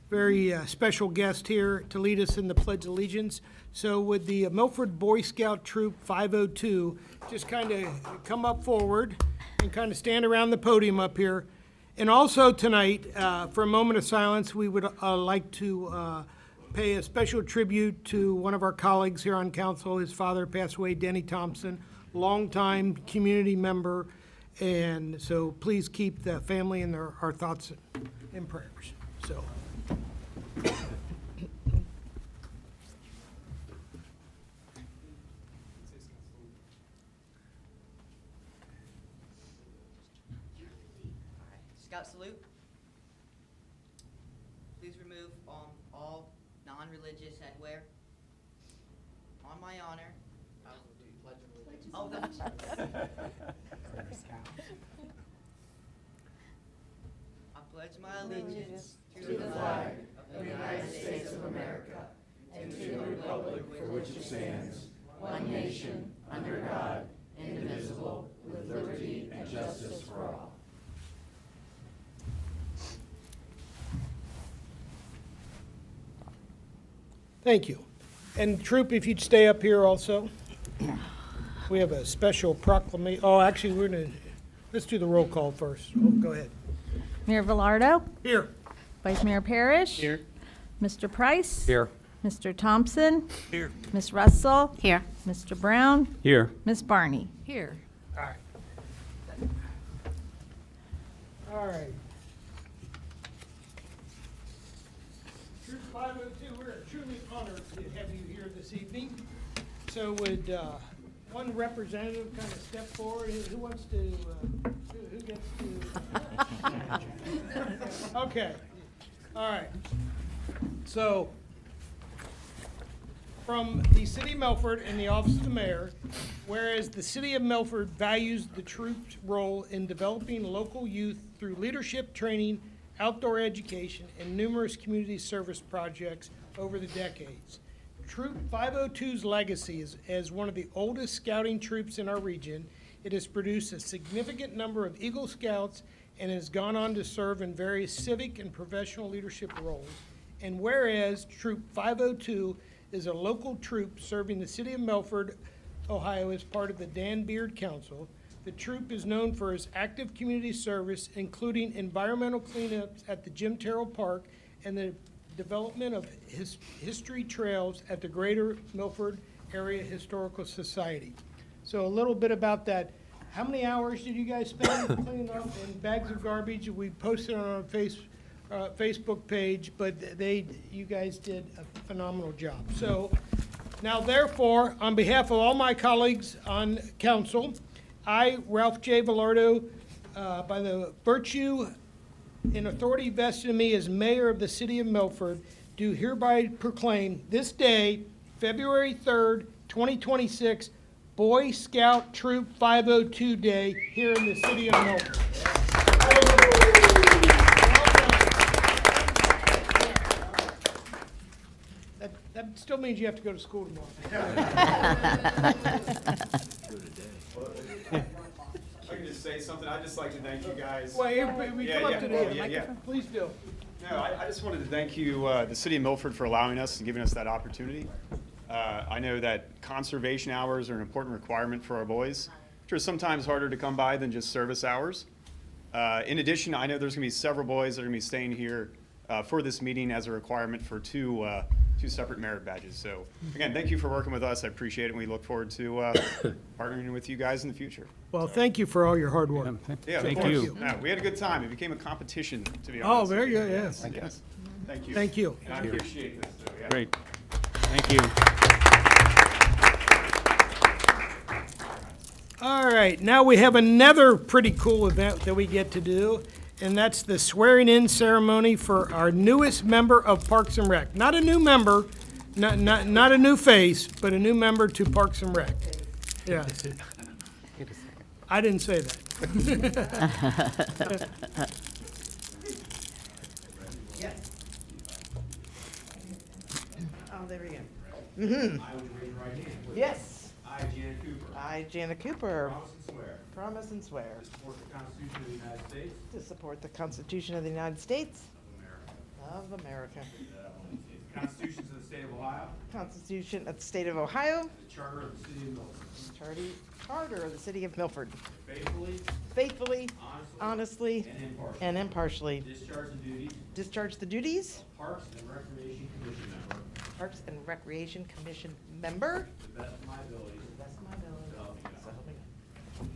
very special guest here to lead us in the Pledge of Allegiance. So would the Milford Boy Scout Troop 502 just kind of come up forward and kind of stand around the podium up here. And also tonight, for a moment of silence, we would like to pay a special tribute to one of our colleagues here on council. His father passed away, Denny Thompson, longtime community member. And so please keep the family in our thoughts and prayers. So. Scout salute. Please remove all non-religious headwear. On my honor, I will do Pledge of Allegiance. I pledge my allegiance to the flag of the United States of America and to the republic for which it stands, one nation, under God, indivisible, with liberty and justice for all. Thank you. And Troop, if you'd stay up here also. We have a special proclamation. Oh, actually, let's do the roll call first. Oh, go ahead. Mayor Villardo? Here. Vice Mayor Parrish? Here. Mr. Price? Here. Mr. Thompson? Here. Ms. Russell? Here. Mr. Brown? Here. Ms. Barney? Here. All right. All right. Troop 502, we're truly honored to have you here this evening. So would one representative kind of step forward? Who wants to, who gets to? Okay. All right. So from the City of Milford and the Office of the Mayor, whereas the City of Milford values the troop's role in developing local youth through leadership training, outdoor education, and numerous community service projects over the decades. Troop 502's legacy is as one of the oldest scouting troops in our region. It has produced a significant number of Eagle Scouts and has gone on to serve in various civic and professional leadership roles. And whereas Troop 502 is a local troop serving the City of Milford, Ohio, as part of the Dan Beard Council, the troop is known for its active community service, including environmental cleanups at the Jim Terrell Park and the development of history trails at the Greater Milford Area Historical Society. So a little bit about that. How many hours did you guys spend cleaning up in bags of garbage? We posted on our Facebook page, but you guys did a phenomenal job. So now therefore, on behalf of all my colleagues on council, I, Ralph J. Villardo, by the virtue and authority vested in me as mayor of the City of Milford, do hereby proclaim this day, February 3rd, 2026, Boy Scout Troop 502 Day here in the City of Milford. That still means you have to go to school tomorrow. I can just say something. I'd just like to thank you guys. Well, here, we come up to the microphone. Please do. No, I just wanted to thank you, the City of Milford, for allowing us and giving us that opportunity. I know that conservation hours are an important requirement for our boys, which are sometimes harder to come by than just service hours. In addition, I know there's going to be several boys that are going to be staying here for this meeting as a requirement for two separate merit badges. So again, thank you for working with us. I appreciate it, and we look forward to partnering with you guys in the future. Well, thank you for all your hard work. Yeah, Thank of course. you. No, we had a good time. It became a competition, to be Oh, honest. very good, yes. Yes. Thank you. Thank you. And I appreciate this. So, yeah. Great. Thank you. All right, now we have another pretty cool event that we get to do, and that's the swearing-in ceremony for our newest member of Parks and Rec. Not a new member, not a new face, but a new member to Parks and Rec. Yeah. I didn't say that. Oh, there we go. Yes. I, Janet Cooper. I, Janet Cooper. Promise and swear. Promise and swear. To support the Constitution of the United States. To support the Constitution of the United States. of America, The Constitution of the State of Ohio, Constitution of the State of Ohio, the Charter of the City of Milford. Charter of the City of Milford, Faithfully, faithfully, honestly, honestly, and impartially. and impartially Discharge the duties discharge the duties of Parks and Recreation Commission member Parks and Recreation Commission member to the best of my ability. to the best of my ability. So help me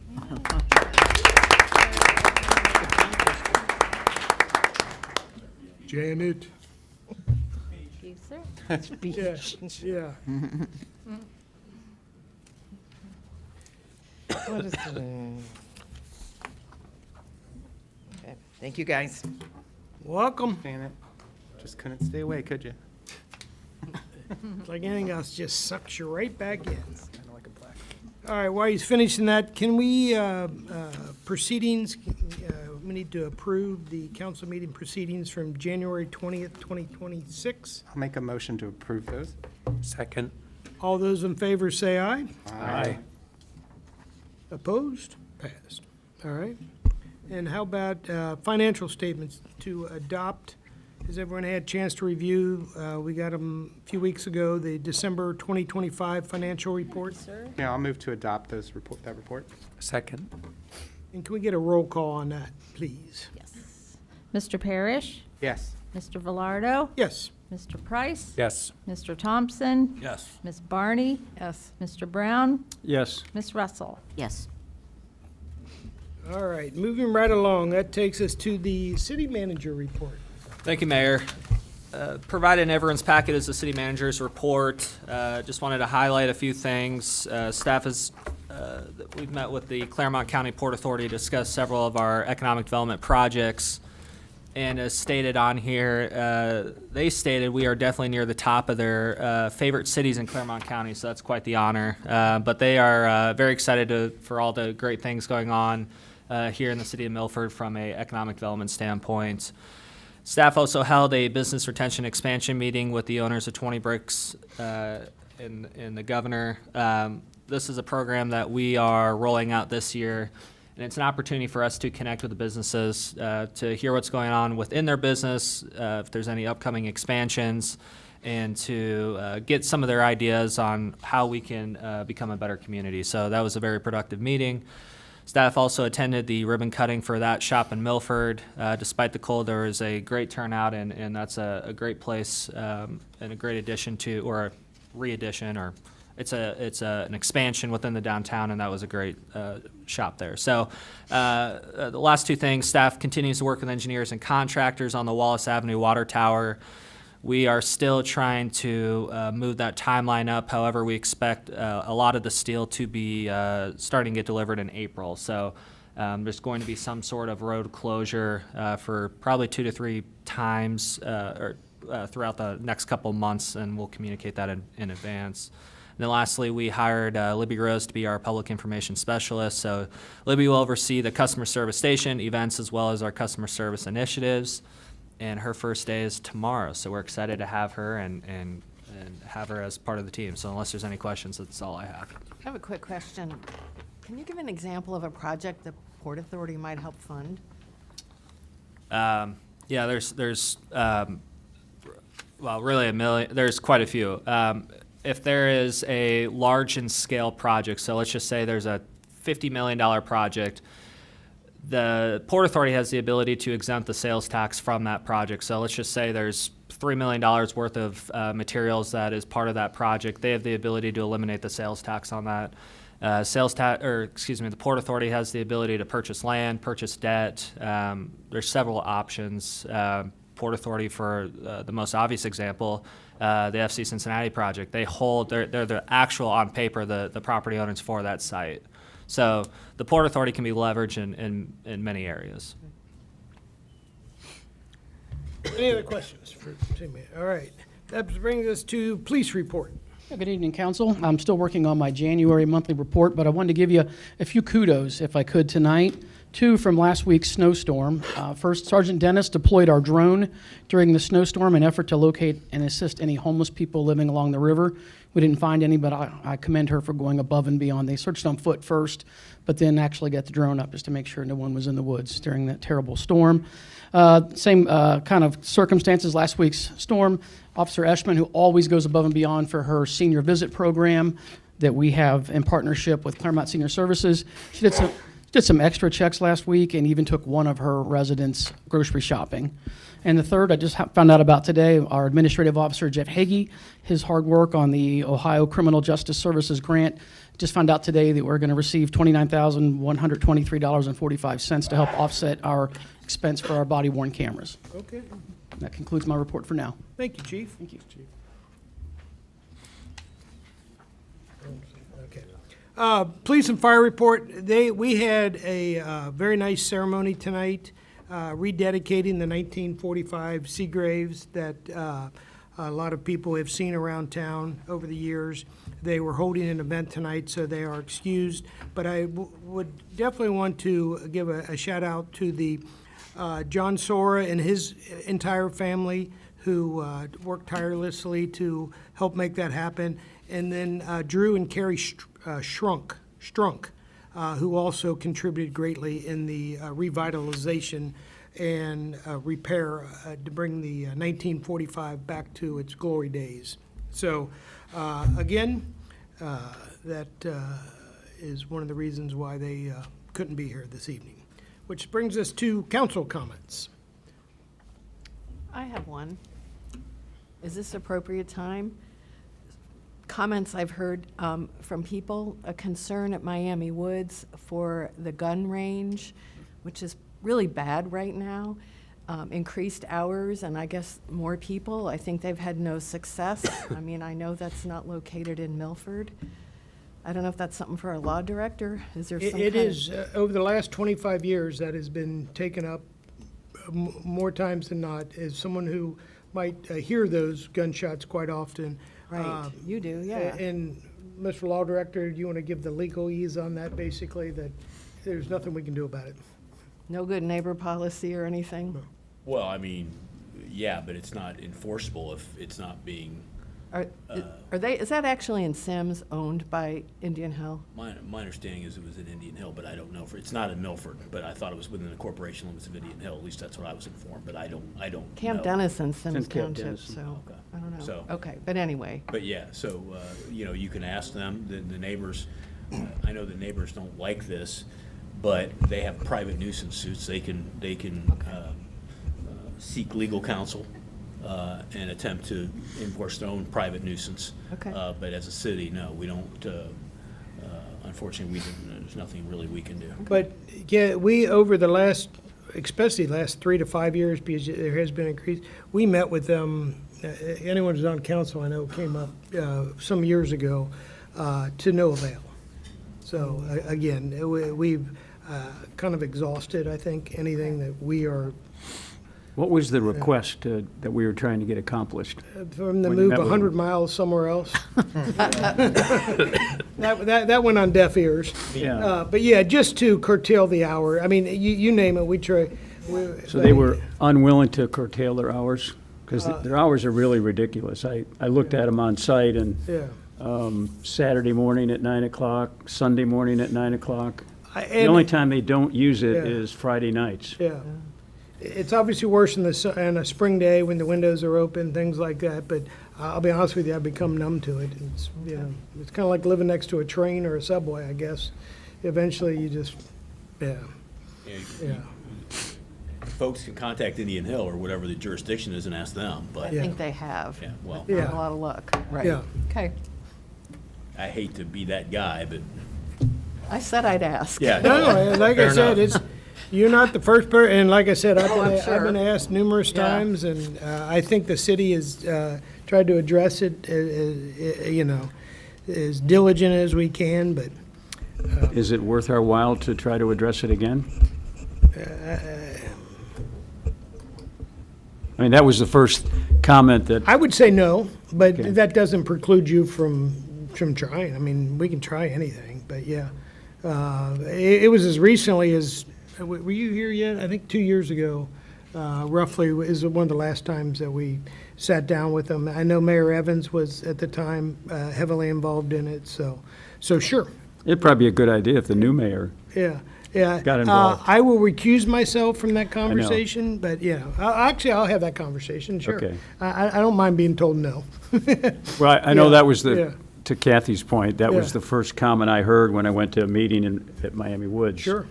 God. So help me God. Janet. You, sir. Yeah. What is today? Okay, thank you, guys. Welcome. Janet, just couldn't stay away, could you? It's like anything else, just sucks you right back in. Kind of like a black. All right, while he's finishing that, can we, proceedings, we need to approve the council meeting proceedings from January 20th, 2026. I'll make a motion to approve those. Second. All those in favor say aye. Aye. Opposed? Passed. All right. And how about financial statements to adopt? Has everyone had a chance to review? We got them a few weeks ago, the December 2025 financial report. Sir. Yeah, I'll move to adopt that report. Second. And can we get a roll call on that, please? Yes. Mr. Parrish? Yes. Mr. Velardo? Yes. Mr. Price? Yes. Mr. Thompson? Yes. Ms. Barney? Yes. Mr. Brown? Yes. Ms. Russell? Yes. All right, moving right along, that takes us to the city manager report. Thank you, Mayor. Provided in everyone's packet is the city manager's report. Just wanted to highlight a few things. Staff has, we've met with the Claremont County Port Authority to discuss several of our economic development projects. And as stated on here, they stated we are definitely near the top of their favorite cities in Claremont County, so that's quite the honor. But they are very excited for all the great things going on here in the city of Milford from a economic development standpoint. Staff also held a business retention expansion meeting with the owners of 20 Bricks and the governor. This is a program that we are rolling out this year, and it's an opportunity for us to connect with the businesses, to hear what's going on within their business, if there's any upcoming expansions, and to get some of their ideas on how we can become a better community. So that was a very productive meeting. Staff also attended the ribbon cutting for that shop in Milford. Despite the cold, there was a great turnout, and that's a great place and a great addition to, or a re-addition, or it's an expansion within the downtown, and that was a great shop there. So the last two things, staff continues to work with engineers and contractors on the Wallace Avenue water tower. We are still trying to move that timeline up. However, we expect a lot of the steel to be starting to get delivered in April. So there's going to be some sort of road closure for probably 2 to 3 times throughout the next couple months, and we'll communicate that in advance. And then lastly, we hired Libby Rose to be our public information specialist. So Libby will oversee the customer service station, events, as well as our customer service initiatives. And her first day is tomorrow, so we're excited to have her and have her as part of the team. So unless there's any questions, that's all I have. I have a quick question. Can you give an example of a project the Port Authority might help fund? Yeah, there's well, really a million. There's quite a few. If there is a large in scale project, so let's just say there's a $50 million project, the Port Authority has the ability to exempt the sales tax from that project. So let's just say there's $3 million worth of materials that is part of that project. They have the ability to eliminate the sales tax on that. The Port Authority has the ability to purchase land, purchase debt. There's several options. Port Authority, for the most obvious example, the FC Cincinnati project. They hold, they're the actual, on paper, the property owners for that site. So the Port Authority can be leveraged in many areas. Any other questions for Timmy? All right, that brings us to police report. Good evening, Council. I'm still working on my January monthly report, but I wanted to give you a few kudos, if I could, tonight two from last week's snowstorm. First, Sergeant Dennis deployed our drone during the snowstorm in an effort to locate and assist any homeless people living along the river. We didn't find any, but I commend her for going above and beyond. They searched on foot first, but then actually got the drone up just to make sure no one was in the woods during that terrible storm. Same kind of circumstances last week's storm. Officer Eschman, who always goes above and beyond for her senior visit program that we have in partnership with Claremont Senior Services. She did some extra checks last week and even took one of her residents grocery shopping. And the third, I just found out about today, our administrative officer, Jeff Hagee, his hard work on the Ohio Criminal Justice Services grant. Just found out today that we're going to receive $29,123.45 to help offset our expense for our body-worn cameras. Okay. That concludes my report for now. Thank you, Chief. Thank you, Chief. Okay. Police and fire report. We had a very nice ceremony tonight, rededicating the 1945 sea graves that a lot of people have seen around town over the years. They were holding an event tonight, so they are excused. But I would definitely want to give a shout out to the John Sora and his entire family who worked tirelessly to help make that happen. And then Drew and Carrie Strunk, who also contributed greatly in the revitalization and repair to bring the 1945 back to its glory days. So again, that is one of the reasons why they couldn't be here this evening. Which brings us to council comments. I have one. Is this appropriate time? Comments I've heard from people, a concern at Miami Woods for the gun range, which is really bad right now. Increased hours and I guess more people. I think they've had no success. I mean, I know that's not located in Milford. I don't know if that's something for our law director. Is there some It kind is, over the last 25 years, that has been taken up more times than not, as someone who might hear those gunshots quite often. Right, you do, yeah. And Mr. Law Director, do you want to give the legalese on that, basically, that there's nothing we can do about it? No good neighbor policy or anything? Well, I mean, yeah, but it's not enforceable if it's not being, Are they, is that actually in Sims, owned by Indian Hill? my understanding is it was in Indian Hill, but I don't know. It's not in Milford, but I thought it was within the corporation limits of Indian Hill. At least that's what I was informed, but I don't know. Camp Dennison, Sims It's in Camp Township, Dennison. so, Okay. I don't know. So- Okay, but anyway, But yeah, so, you can ask them, the neighbors, I know the neighbors don't like this, but they have private nuisance suits. They can seek legal counsel and attempt to enforce their own private nuisance. Okay. But as a city, no, we don't, unfortunately, there's nothing really we can do. But, yeah, we, over the last, especially last 3 to 5 years, because there has been increase, we met with them, anyone who's on council, I know, came up some years ago, to no avail. So, again, we've kind of exhausted, I think, anything that we are, What was the request that we were trying to get accomplished? for them to When you move met with 100 miles somewhere else. That went on deaf ears. Yeah. But yeah, just to curtail the hour, I mean, you name it, we try. So they were unwilling to curtail their hours? Because their hours are really ridiculous. I looked at them on site, and Yeah. Saturday morning at 9 o'clock, Sunday morning at 9 o'clock. The And- only time they don't use it Yeah. is Friday nights. Yeah. It's obviously worse in on a spring day when the windows are open, things like that, but I'll be honest with you, I've become numb to it. It's, it's kind of like living next to a train or a subway, I guess. Eventually, you just, yeah. Folks can contact Indian Hill or whatever the jurisdiction is and ask them, I but Yeah. think they have. Yeah, well. Not Yeah. a lot of luck, right. Yeah. Okay, I hate to be that guy, but I said I'd ask. yeah. No, like I Fair said, enough. you're not the first person, and like I said, I'm I've been sure. asked numerous Yeah. times, and I think the city has tried to address it, as diligent as we can, but Is it worth our while to try to address it again? I mean, that was the first comment that, I would say no, but Okay. that doesn't preclude you from trying. I mean, we can try anything, but yeah. It was as recently as were you here yet? I think 2 years ago, roughly, is one of the last times that we sat down with them. I know Mayor Evans was, at the time, heavily involved in it, so sure. It'd probably be a good idea if the new mayor Yeah. got involved. I will recuse myself from that conversation, but, I'll have that conversation, sure. Okay. I don't mind being told no. Well, I know Yeah, that was yeah. to Kathy's point, that was Yeah. the first comment I heard when I went to a meeting at Miami Woods. Sure.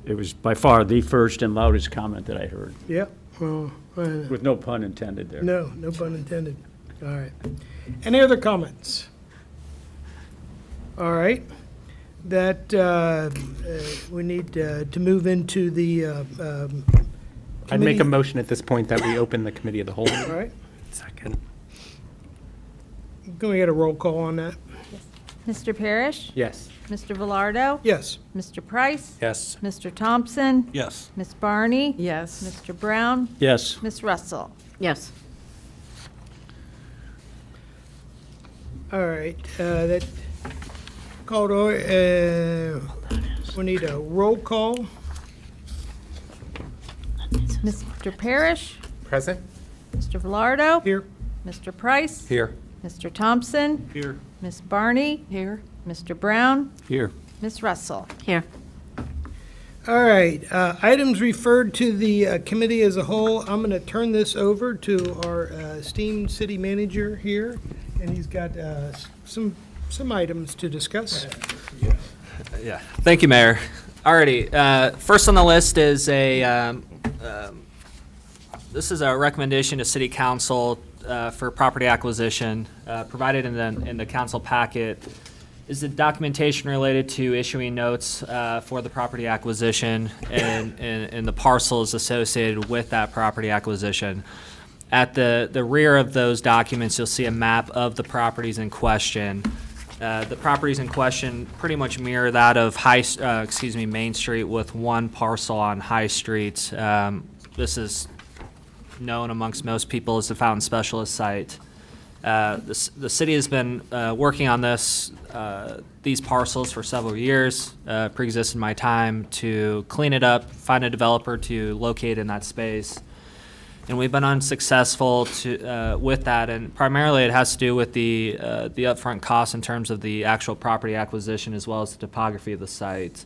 It was by far the first and loudest comment that I heard, Yeah, well, with no pun intended there. no pun intended. All right. Any other comments? All right. That, we need to move into the I'd make a committee. motion at this point that we open the committee of the whole. All right. Second. Can we get a roll call on that? Mr. Parrish? Yes. Mr. Velardo? Yes. Mr. Price? Yes. Mr. Thompson? Yes. Ms. Barney? Yes. Mr. Brown? Yes, Ms. Russell? Yes. All right, that called, we need a roll call. Mr. Parrish? Present? Mr. Velardo? Here. Mr. Price? Here. Mr. Thompson? Here. Ms. Barney? Here. Mr. Brown? here. Ms. Russell? Here. All right, items referred to the committee as a whole. I'm going to turn this over to our esteemed city manager here, and he's got some items to discuss. Yeah, thank you, Mayor. Alrighty, first on the list is this is a recommendation to City Council for property acquisition. Provided in the council packet is the documentation related to issuing notes for the property acquisition and the parcels associated with that property acquisition. At the rear of those documents, you'll see a map of the properties in question. The properties in question pretty much mirror that of Main Street, with one parcel on High Street. This is known amongst most people as the Fountain Specialist site. The city has been working on these parcels for several years, pre-existed my time, to clean it up, find a developer to locate in that space. And we've been unsuccessful with that, and primarily it has to do with the upfront costs in terms of the actual property acquisition as well as the topography of the site.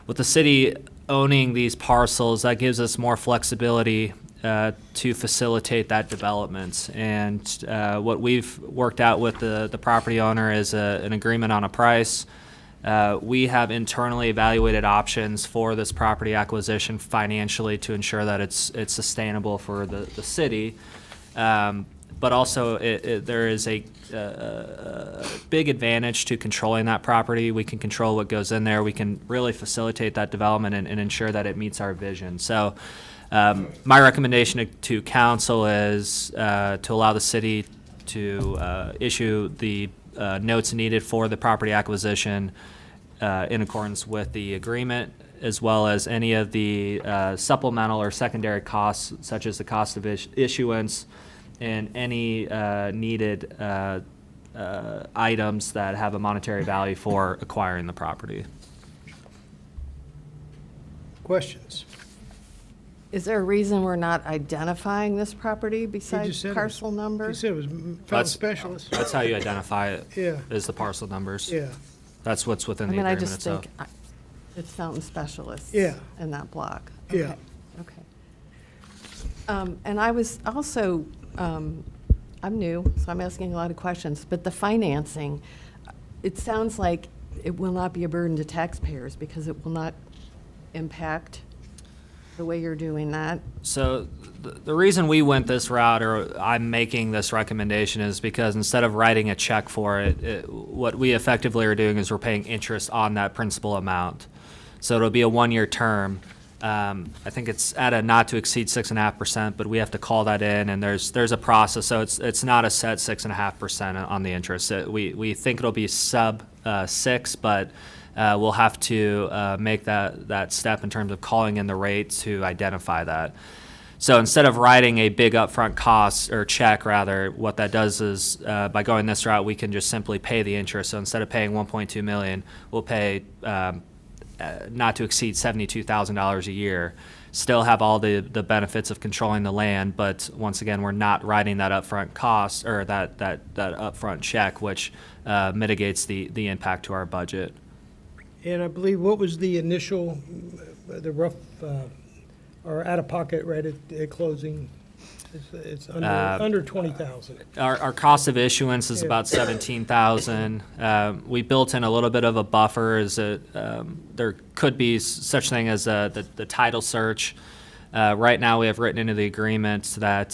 With the city owning these parcels, that gives us more flexibility to facilitate that development. And what we've worked out with the property owner is an agreement on a price. We have internally evaluated options for this property acquisition financially to ensure that it's sustainable for the city. But also there is a big advantage to controlling that property. We can control what goes in there. We can really facilitate that development and ensure that it meets our vision. So my recommendation to council is to allow the city to issue the notes needed for the property acquisition in accordance with the agreement, as well as any of the supplemental or secondary costs, such as the cost of issuance and any needed items that have a monetary value for acquiring the property. Questions? Is there a reason we're not identifying this property He besides just said it was- parcel number? He said it was Fountain That's- Specialist. That's how you identify it, Yeah. is the parcel numbers. Yeah, That's what's within I the mean, I agreement just itself. think it's Fountain Specialists. Yeah. In that block. Yeah. Okay. And I was also, I'm new, so I'm asking a lot of questions, but the financing, it sounds like it will not be a burden to taxpayers because it will not impact the way you're doing that. So the reason we went this route, or I'm making this recommendation, is because instead of writing a check for it, what we effectively are doing is we're paying interest on that principal amount. So it'll be a one-year term. I think it's at a not to exceed 6.5%, but we have to call that in, and there's a process. So it's not a set 6.5% on the interest. We think it'll be sub 6, but we'll have to make that step in terms of calling in the rate to identify that. So instead of writing a big upfront cost, or check rather, what that does is by going this route, we can just simply pay the interest. So instead of paying $1.2 million, we'll pay not to exceed $72,000 a year. Still have all the benefits of controlling the land, but once again, we're not writing that upfront cost or that upfront check, which mitigates the impact to our budget. And I believe, what was the initial, the rough, or out-of-pocket right at closing? It's under 20,000. Our cost of issuance is Yeah. about 17,000. We built in a little bit of a buffer as there could be such thing as the title search. Right now, we have written into the agreement that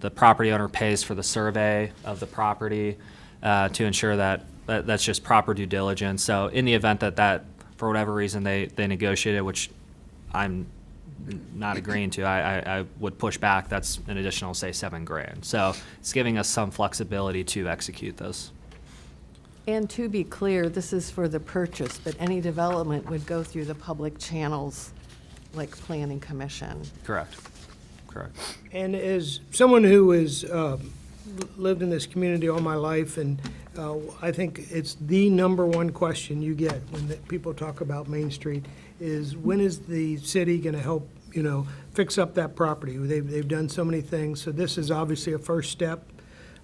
the property owner pays for the survey of the property to ensure that that's just proper due diligence. So in the event that for whatever reason they negotiated, which I'm not agreeing to, I would push back. That's an additional, say, $7,000. So it's giving us some flexibility to execute this. And to be clear, this is for the purchase, but any development would go through the public channels, like Planning Commission. Correct. Correct. And as someone who has lived in this community all my life, and I think it's the number one question you get when people talk about Main Street is, when is the city going to help, fix up that property? They've done so many things, so this is obviously a first step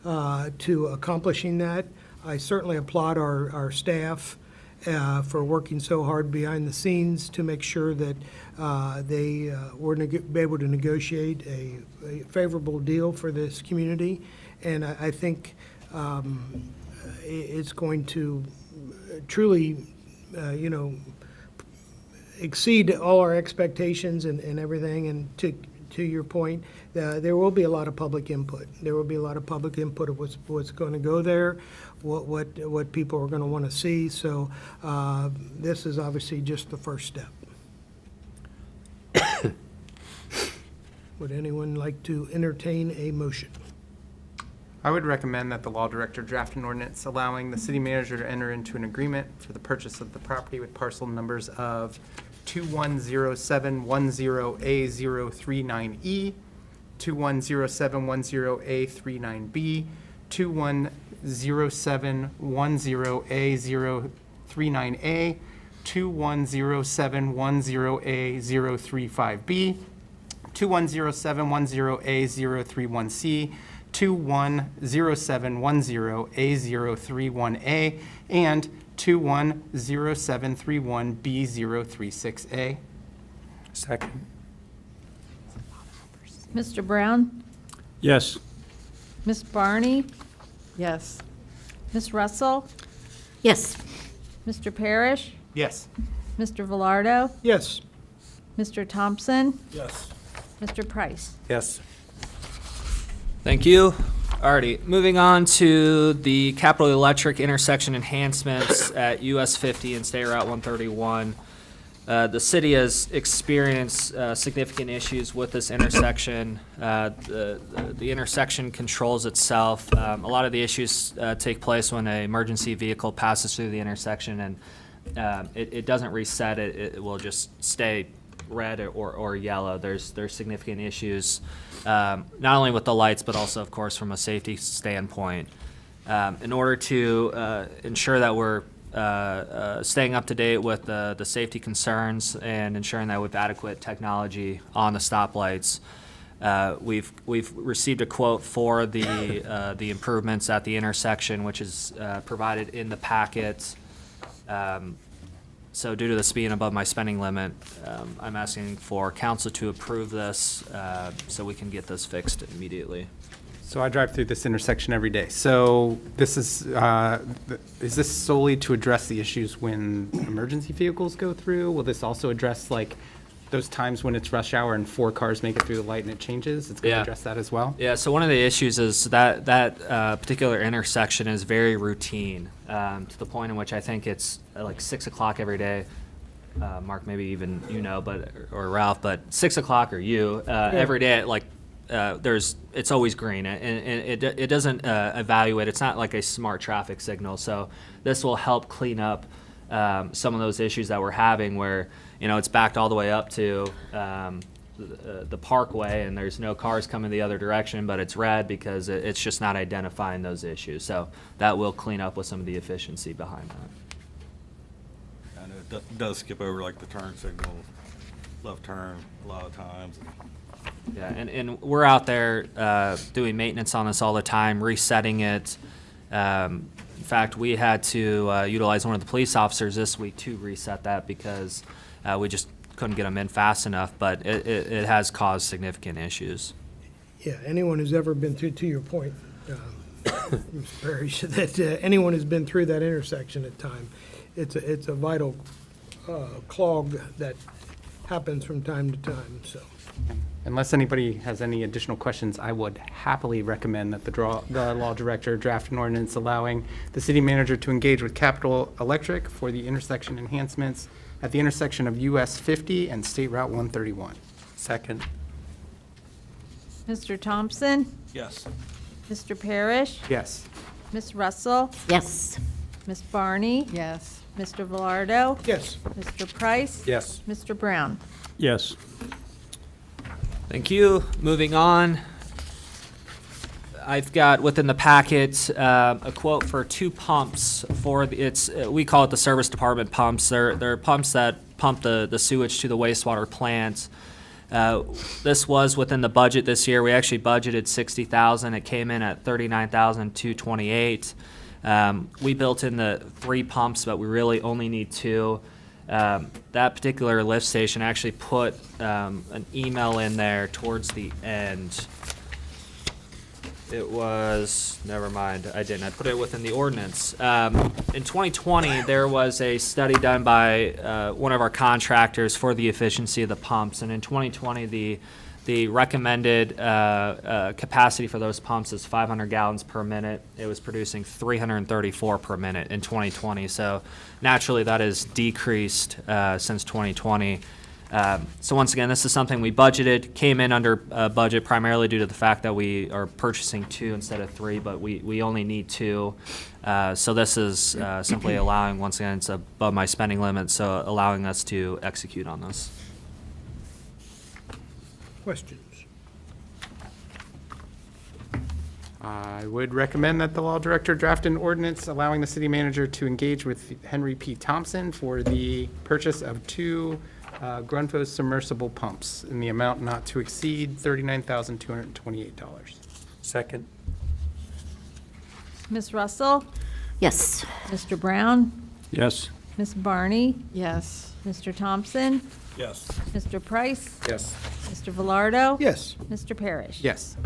to accomplishing that. I certainly applaud our staff for working so hard behind the scenes to make sure that they were be able to negotiate a favorable deal for this community. And I think it's going to truly, exceed all our expectations and everything. And to your point, there will be a lot of public input. There will be a lot of public input of what's going to go there, what people are going to want to see. So this is obviously just the first step. Would anyone like to entertain a motion? I would recommend that the law director draft an ordinance allowing the city manager to enter into an agreement for the purchase of the property with parcel numbers of 210710A039E, 210710A39B, 210710A039A, 210710A035B, 210710A031C, 210710A031A, and 210731B036A. Second. Mr. Brown? Yes. Ms. Barney? Yes. Ms. Russell? Yes. Mr. Parrish? Yes. Mr. Velardo? Yes. Mr. Thompson? Yes. Mr. Price? Yes. Thank you. Alrighty, moving on to the Capital Electric intersection enhancements at US 50 and State Route 131. The city has experienced significant issues with this intersection. The intersection controls itself. A lot of the issues take place when an emergency vehicle passes through the intersection, and it doesn't reset. It will just stay red or yellow. There's significant issues, not only with the lights, but also, of course, from a safety standpoint. In order to ensure that we're staying up to date with the safety concerns and ensuring that we have adequate technology on the stoplights, we've received a quote for the improvements at the intersection, which is provided in the packet. So due to this being above my spending limit, I'm asking for council to approve this so we can get this fixed immediately. So I drive through this intersection every day. So this is this solely to address the issues when emergency vehicles go through? Will this also address like those times when it's rush hour and 4 cars make it through the light and it changes? It's going to Yeah. address that as well? Yeah, so one of the issues is that particular intersection is very routine, to the point in which I think it's like 6 o'clock every day. Mark, maybe even or Ralph, but 6 o'clock or every day at it's always green, and it doesn't evaluate. It's not like a smart traffic signal. So this will help clean up some of those issues that we're having, where it's backed all the way up to the parkway, and there's no cars coming the other direction, but it's red because it's just not identifying those issues. So that will clean up with some of the efficiency behind that. Kind of does skip over like the turn signal, left turn a lot of times. Yeah, and we're out there doing maintenance on this all the time, resetting it. In fact, we had to utilize one of the police officers this week to reset that because we just couldn't get them in fast enough, but it has caused significant issues. Yeah, anyone who's ever been through, to your point, Mr. Parrish, that anyone who's been through that intersection at time, it's a vital clog that happens from time to time, so. Unless anybody has any additional questions, I would happily recommend that the law director draft an ordinance allowing the city manager to engage with Capital Electric for the intersection enhancements at the intersection of US 50 and State Route 131. Second. Mr. Thompson? Yes. Mr. Parrish? Yes. Ms. Russell? Yes. Ms. Barney? Yes. Mr. Velardo? Yes. Mr. Price? Yes. Mr. Brown? Yes. Thank you. Moving on. I've got within the packet a quote for 2 pumps for we call it the service department pumps. They're pumps that pump the sewage to the wastewater plant. This was within the budget this year. We actually budgeted $60,000. It came in at $39,228. We built in the 3 pumps, but we really only need 2. That particular lift station actually put an email in there towards the end. It was, never mind, I didn't. I put it within the ordinance. In 2020, there was a study done by one of our contractors for the efficiency of the pumps. And in 2020, the recommended capacity for those pumps is 500 gallons per minute. It was producing 334 per minute in 2020. So naturally, that has decreased since 2020. So once again, this is something we budgeted, came in under budget primarily due to the fact that we are purchasing 2 instead of 3, but we only need 2. So this is simply allowing, once again, it's above my spending limit, so allowing us to execute on this. Questions? I would recommend that the law director draft an ordinance allowing the city manager to engage with Henry P. Thompson for the purchase of 2 Grunfos submersible pumps in the amount not to exceed $39,228. Second. Ms. Russell? Yes. Mr. Brown? Yes. Ms. Barney? Yes. Mr. Thompson? Yes. Mr. Price? Yes. Mr. Velardo? Yes. Mr. Parrish? Yes.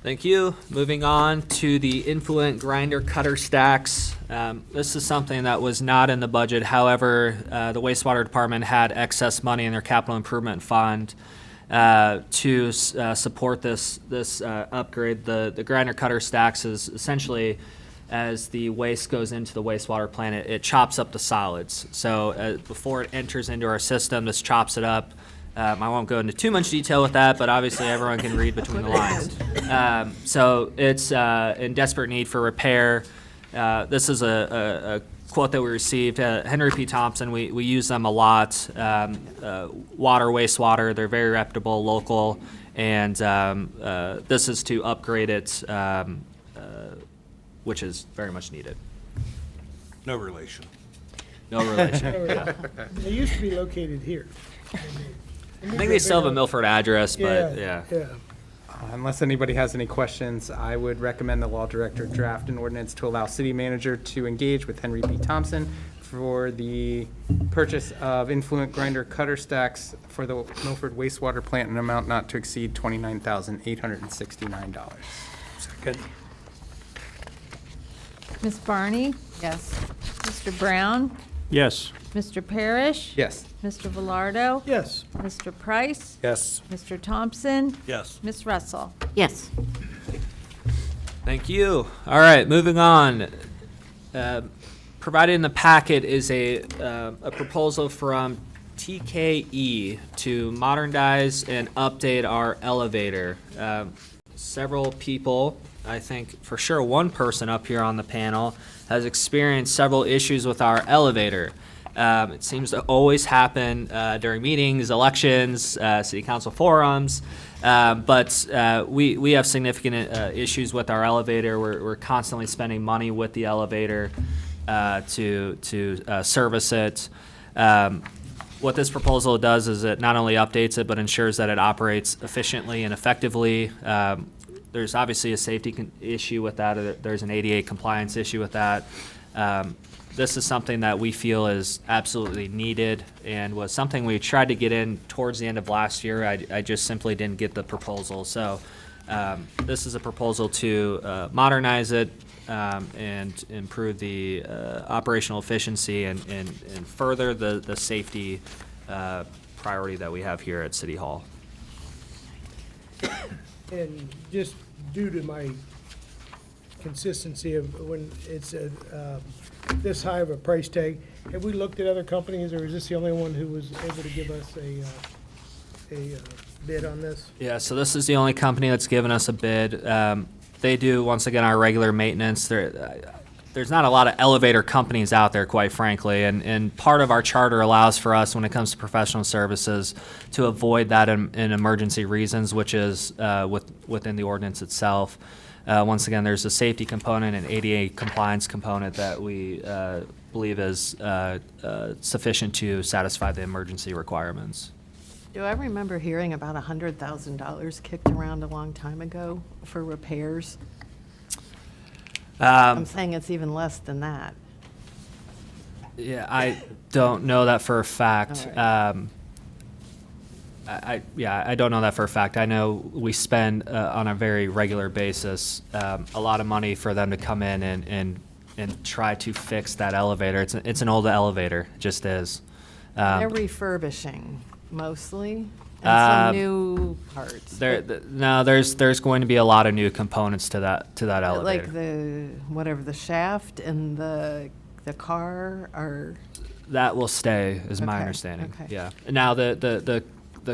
Thank you. Moving on to the influent grinder cutter stacks. This is something that was not in the budget. However, the wastewater department had excess money in their capital improvement fund to support this upgrade. The grinder cutter stacks is essentially, as the waste goes into the wastewater plant, it chops up the solids. So before it enters into our system, this chops it up. I won't go into too much detail with that, but obviously everyone can read between the lines. So it's in desperate need for repair. This is a quote that we received. Henry P. Thompson, we use them a lot. Water, wastewater, they're very reputable, local, and this is to upgrade it, which is very much needed. No relation. No relation. They used to be located here. I think they still have a Milford address, but yeah. Unless anybody has any questions, I would recommend the law director draft an ordinance to allow city manager to engage with Henry P. Thompson for the purchase of influent grinder cutter stacks for the Milford wastewater plant in an amount not to exceed $29,869. Second. Ms. Barney? Yes. Mr. Brown? Yes. Mr. Parrish? Yes. Mr. Velardo? Yes. Mr. Price? Yes. Mr. Thompson? Yes. Ms. Russell? Yes. Thank you. All right, moving on. Provided in the packet is a proposal from TKE to modernize and update our elevator. Several people, I think for sure one person up here on the panel, has experienced several issues with our elevator. It seems to always happen during meetings, elections, city council forums, but we have significant issues with our elevator. We're constantly spending money with the elevator. to service it. What this proposal does is it not only updates it, but ensures that it operates efficiently and effectively. There's obviously a safety issue with that. There's an ADA compliance issue with that. This is something that we feel is absolutely needed and was something we tried to get in towards the end of last year. I just simply didn't get the proposal. So this is a proposal to modernize it and improve the operational efficiency and further the safety priority that we have here at City Hall. And just due to my consistency of when it's this high of a price tag, have we looked at other companies, or is this the only one who was able to give us a bid on this? Yeah, so this is the only company that's given us a bid. They do, once again, our regular maintenance. There's not a lot of elevator companies out there, quite frankly, and part of our charter allows for us, when it comes to professional services, to avoid that in emergency reasons, which is within the ordinance itself. Once again, there's a safety component and ADA compliance component that we believe is sufficient to satisfy the emergency requirements. Do I remember hearing about $100,000 kicked around a long time ago for repairs? I'm saying it's even less than that. Yeah, I don't know that for a fact. I don't know that for a fact. I know we spend on a very regular basis a lot of money for them to come in and try to fix that elevator. It's an old elevator, it just is. They're refurbishing mostly, and some new parts. There's going to be a lot of new components to that elevator. Like the shaft and the car are. That will stay, is my Okay, understanding. okay. Yeah. Now the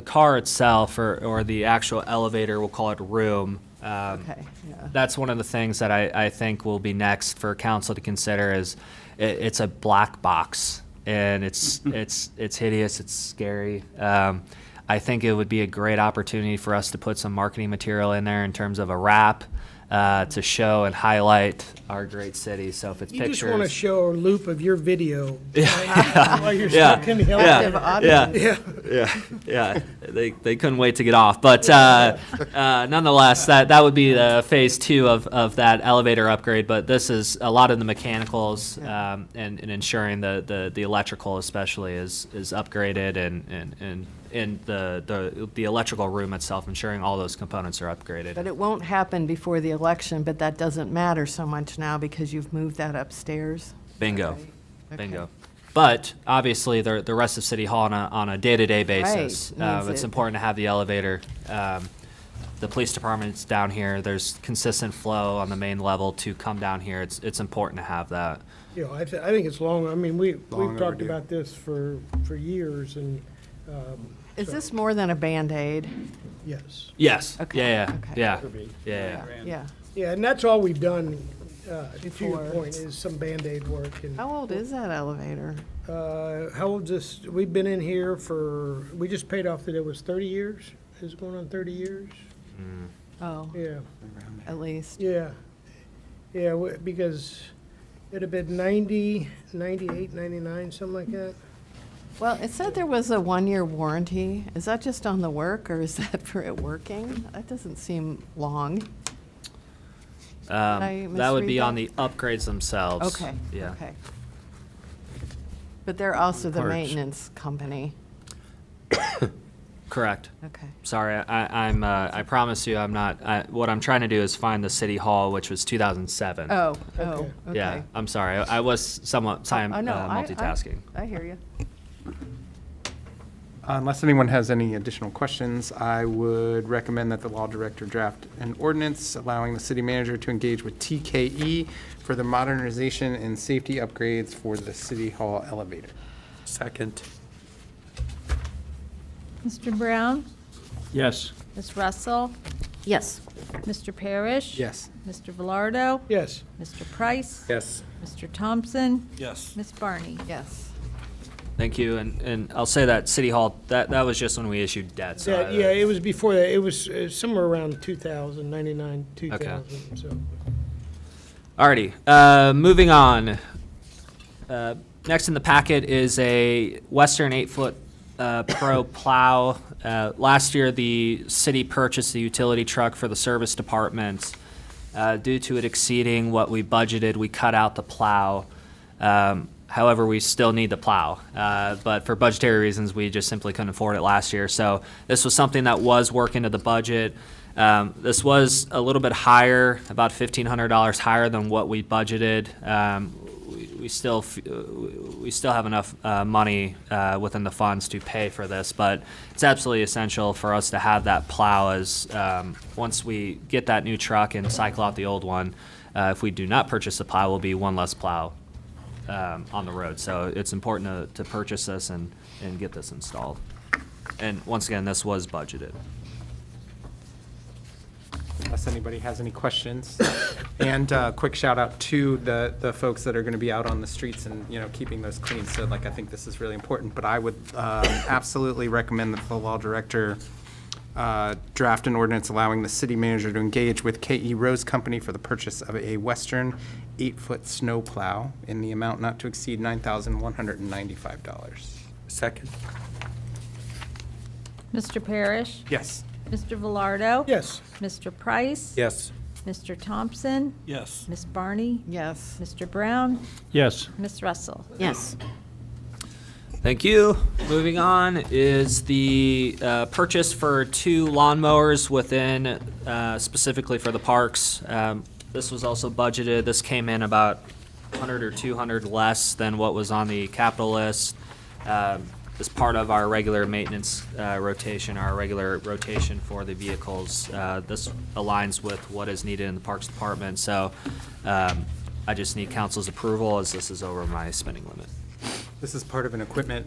car itself, or the actual elevator, we'll call it room. Okay, yeah. That's one of the things that I think will be next for council to consider. Is it's a black box, and it's hideous. It's scary. I think it would be a great opportunity for us to put some marketing material in there in terms of a wrap to show and highlight our great city. So if it's You pictures, just want to show a loop of your video Yeah. while you're Yeah. stuck in the Yeah. Yeah. They couldn't wait to get off. But nonetheless, that would be phase 2 of that elevator upgrade. But this is a lot of the mechanicals and ensuring the electrical especially is upgraded and the electrical room itself, ensuring all those components are upgraded. But it won't happen before the election, but that doesn't matter so much now because you've moved that upstairs. Bingo. Okay. Bingo. But obviously, the rest of City Hall on a day-to-day basis, Right, needs it's it. important to have the elevator. The police department's down here. There's consistent flow on the main level to come down here. It's important to have that. You know, I think it's long, I mean, we've Long talked overdue. about this for years, and, Is this more than a Band-Aid? yes. Yes. Okay, Yeah. okay. Yeah. Yeah. Yeah. Yeah, and that's all we've done, to your Before. point, is some Band-Aid work. And How old is that elevator? how old this, we've been in here for, we just paid off that it was 30 years? Is it going on 30 years? Oh, Yeah, at least. yeah. Yeah, because it'd have been 90, 98, 99, something like that. Well, it said there was a 1-year warranty. Is that just on the work, or is that for it working? That doesn't seem long. I That would misread be on that? the upgrades themselves. Okay, Yeah. okay. But they're also the Parts. maintenance company. Correct. Okay. Sorry, I promise you, I'm not. What I'm trying to do is find the City Hall, which was 2007. Oh, Okay. okay. Yeah, I'm sorry. I was somewhat time I know. multitasking. I hear you. Unless anyone has any additional questions, I would recommend that the law director draft an ordinance allowing the city manager to engage with TKE for the modernization and safety upgrades for the city hall elevator. Second. Mr. Brown? Yes. Ms. Russell? Yes. Mr. Parrish? Yes. Mr. Velardo? Yes. Mr. Price? Yes. Mr. Thompson? Yes. Ms. Barney? Yes. Thank you, and I'll say that City Hall, that was just when we issued debt. So Yeah, yeah, it was before that. It was somewhere around 2000, 99, 2000, so. Alrighty, moving on. Next in the packet is a Western 8-foot Pro plow. Last year, the city purchased the utility truck for the service department. Due to it exceeding what we budgeted, we cut out the plow. However, we still need the plow, but for budgetary reasons, we just simply couldn't afford it last year. So this was something that was worked into the budget. This was a little bit higher, about $1,500 higher than what we budgeted. We still have enough money within the funds to pay for this, but it's absolutely essential for us to have that plow as once we get that new truck and cycle out the old one, if we do not purchase the plow, will be one less plow on the road. So it's important to purchase this and get this installed. And once again, this was budgeted. Unless anybody has any questions. And quick shout out to the folks that are going to be out on the streets and, keeping those clean. So I think this is really important. But I would absolutely recommend that the law director draft an ordinance allowing the city manager to engage with KE Rose Company for the purchase of a Western 8-foot snow plow in the amount not to exceed $9,195. Second. Mr. Parrish? Yes. Mr. Velardo? Yes. Mr. Price? Yes. Mr. Thompson? Yes. Ms. Barney? Yes. Mr. Brown? Yes. Ms. Russell? Yes. Thank you. Moving on is the purchase for 2 lawnmowers within, specifically for the parks. This was also budgeted. This came in about 100 or 200 less than what was on the capital list. As part of our regular maintenance rotation, our regular rotation for the vehicles. This aligns with what is needed in the Parks Department. So I just need council's approval as this is over my spending limit. This is part of an equipment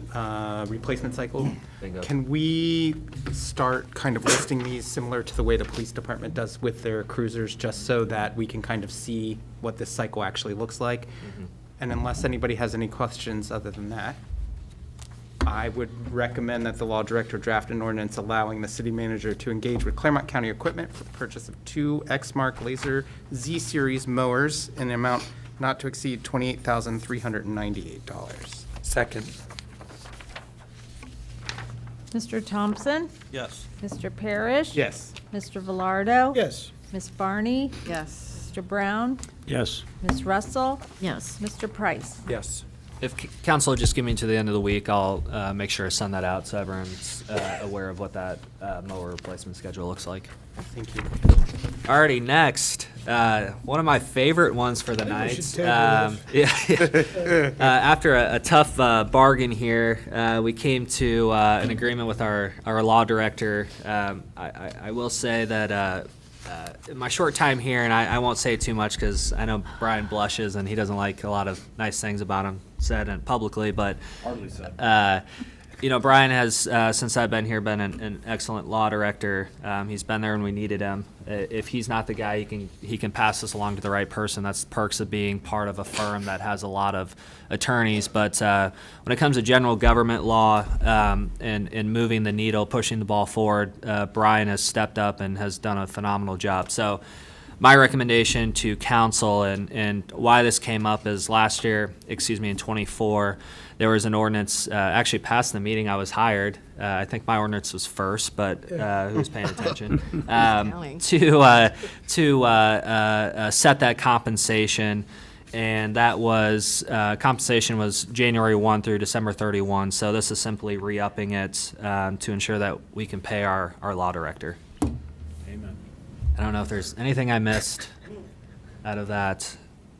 replacement cycle. Bingo. Can we start kind of listing these similar to the way the police department does with their cruisers, just so that we can kind of see what this cycle actually looks like? And unless anybody has any questions other than that, I would recommend that the law director draft an ordinance allowing the city manager to engage with Claremont County Equipment for the purchase of 2 Exmark Laser Z-Series mowers in an amount not to exceed $28,398. Second. Mr. Thompson? Yes. Mr. Parrish? Yes. Mr. Velardo? Yes. Ms. Barney? Yes. Mr. Brown? Yes. Ms. Russell? Yes. Mr. Price? Yes. If council will just give me to the end of the week, I'll make sure to send that out so everyone's aware of what that mower replacement schedule looks like. Thank you. Alrighty, next, one of my favorite ones for the I think we night. should table After a tough bargain here, we came to an agreement with our law director. I will say that in my short time here, and I won't say too much because I know Brian blushes and he doesn't like a lot of nice things about him said and publicly, but Hardly said. Brian has, since I've been here, been an excellent law director. He's been there when we needed him. If he's not the guy, he can pass this along to the right person. That's the perks of being part of a firm that has a lot of attorneys. But when it comes to general government law and moving the needle, pushing the ball forward, Brian has stepped up and has done a phenomenal job. So my recommendation to council and why this came up is last year, in 24, there was an ordinance, actually passed the meeting I was hired. I think my ordinance was first, but who's paying attention? To set that compensation, and that was, compensation was January 1 through December 31. So this is simply re-upping it to ensure that we can pay our law director. Amen. I don't know if there's anything I missed out of that.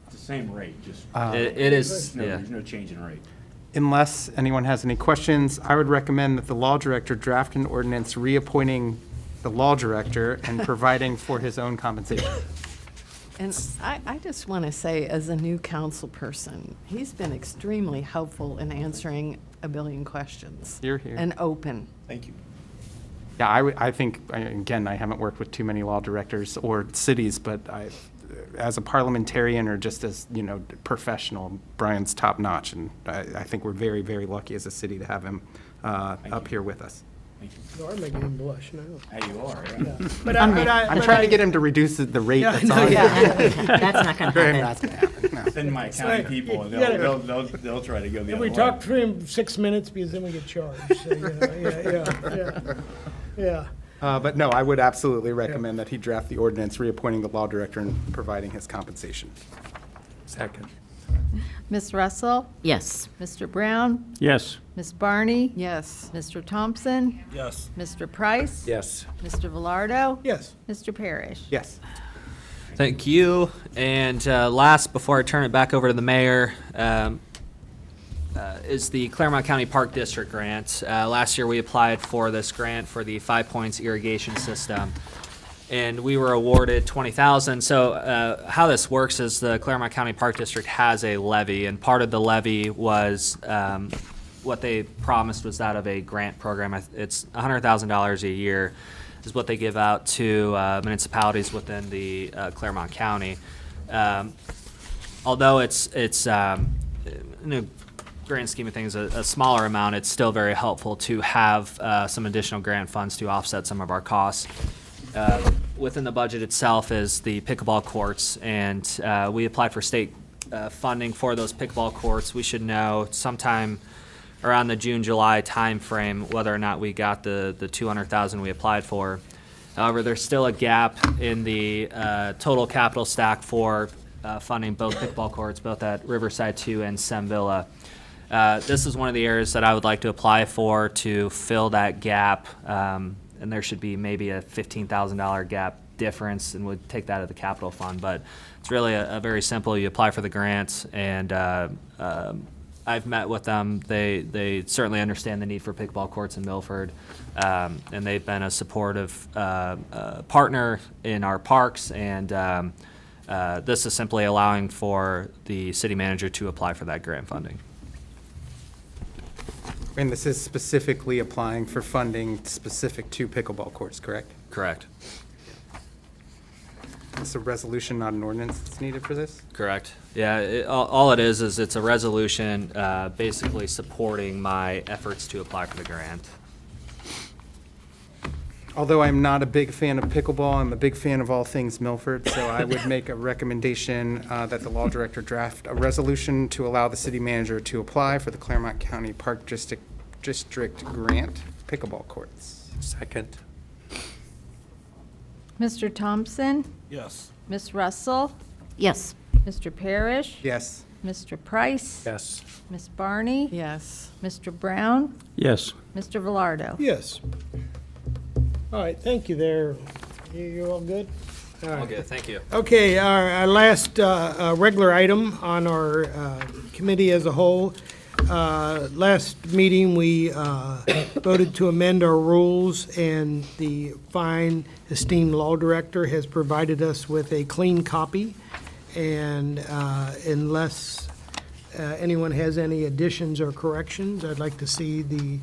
It's the same rate, just, It is, yeah. there's no change in rate. Unless anyone has any questions, I would recommend that the law director draft an ordinance reappointing the law director and providing for his own compensation. And I just want to say, as a new council person, he's been extremely helpful in answering a billion questions. You're here. And open. Thank you. Yeah, I think, again, I haven't worked with too many law directors or cities, but as a parliamentarian or just as, professional, Brian's top notch. And I think we're very, very lucky as a city to have him up here with us. You're making him blush now. Hey, you are, yeah. But I'm trying to get him to reduce the rate Yeah, I that's know, on. yeah. That's not gonna Graham, happen. that's gonna happen, no. Send my accounting people, and You gotta- they'll try to go the If other we way. talk for him 6 minutes, because then we get charged, so, yeah. But no, I would absolutely recommend that he draft the ordinance reappointing the law director and providing his compensation. Second. Ms. Russell? Yes. Mr. Brown? Yes. Ms. Barney? Yes. Mr. Thompson? Yes. Mr. Price? Yes. Mr. Velardo? Yes. Mr. Parrish? Yes. Thank you. And last, before I turn it back over to the mayor, is the Claremont County Park District grant. Last year, we applied for this grant for the 5 Points irrigation system, and we were awarded $20,000. So how this works is the Claremont County Park District has a levy, and part of the levy was what they promised was out of a grant program. It's $100,000 a year is what they give out to municipalities within the Claremont County. Although it's in a grand scheme of things a smaller amount, it's still very helpful to have some additional grant funds to offset some of our costs. Within the budget itself is the pickleball courts, and we applied for state funding for those pickleball courts. We should know sometime around the June-July timeframe whether or not we got the $200,000 we applied for. However, there's still a gap in the total capital stack for funding both pickleball courts, both at Riverside 2 and Sem Villa. This is one of the areas that I would like to apply for to fill that gap, and there should be maybe a $15,000 gap difference, and would take that out of the capital fund. But it's really a very simple. You apply for the grant, and I've met with them. They certainly understand the need for pickleball courts in Milford, and they've been a supportive partner in our parks. And this is simply allowing for the city manager to apply for that grant funding. And this is specifically applying for funding specific to pickleball courts, correct? Correct. It's a resolution, not an ordinance that's needed for this? Correct. Yeah, all it is it's a resolution basically supporting my efforts to apply for the grant. Although I'm not a big fan of pickleball, I'm a big fan of all things Milford, so I would make a recommendation that the law director draft a resolution to allow the city manager to apply for the Claremont County Park District grant pickleball courts. Second. Mr. Thompson? Yes. Ms. Russell? Yes. Mr. Parrish? Yes. Mr. Price? Yes. Ms. Barney? Yes. Mr. Brown? Yes. Mr. Velardo? Yes. All right, thank you there. You all good? All right. All good, thank you. Okay, our last regular item on our committee as a whole. Last meeting, we voted to amend our rules, and the fine esteemed law director has provided us with a clean copy. And unless anyone has any additions or corrections, I'd like to see the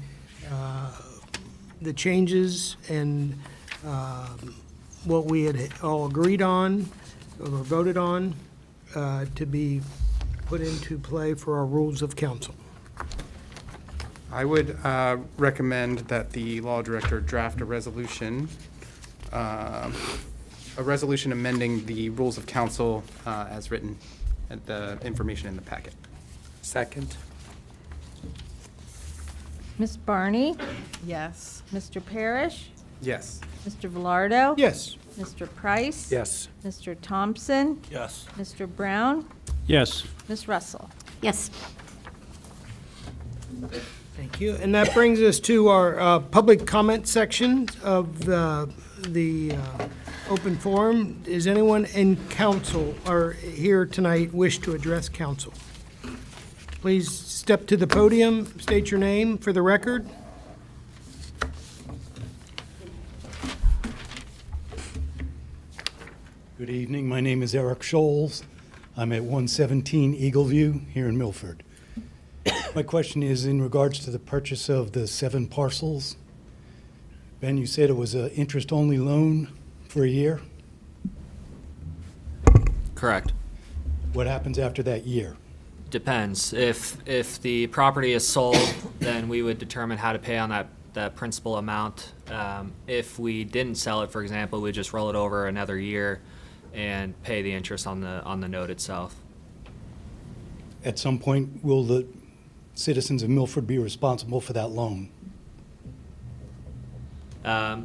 changes and what we had all agreed on or voted on to be put into play for our rules of council. I would recommend that the law director draft a resolution amending the rules of council as written, and the information in the packet. Second. Ms. Barney? Yes. Mr. Parrish? Yes. Mr. Velardo? Yes. Mr. Price? Yes. Mr. Thompson? Yes. Mr. Brown? Yes. Ms. Russell? Yes. Thank you. And that brings us to our public comment section of the open forum. Is anyone in council or here tonight wish to address council? Please step to the podium, state your name for the record. Good evening. My name is Eric Scholes. I'm at 117 Eagle View here in Milford. My question is in regards to the purchase of the 7 parcels. Ben, you said it was an interest-only loan for a year. Correct. What happens after that year? Depends. If the property is sold, then we would determine how to pay on that that principal amount. If we didn't sell it, for example, we'd just roll it over another year and pay the interest on the note itself. At some point, will the citizens of Milford be responsible for that loan?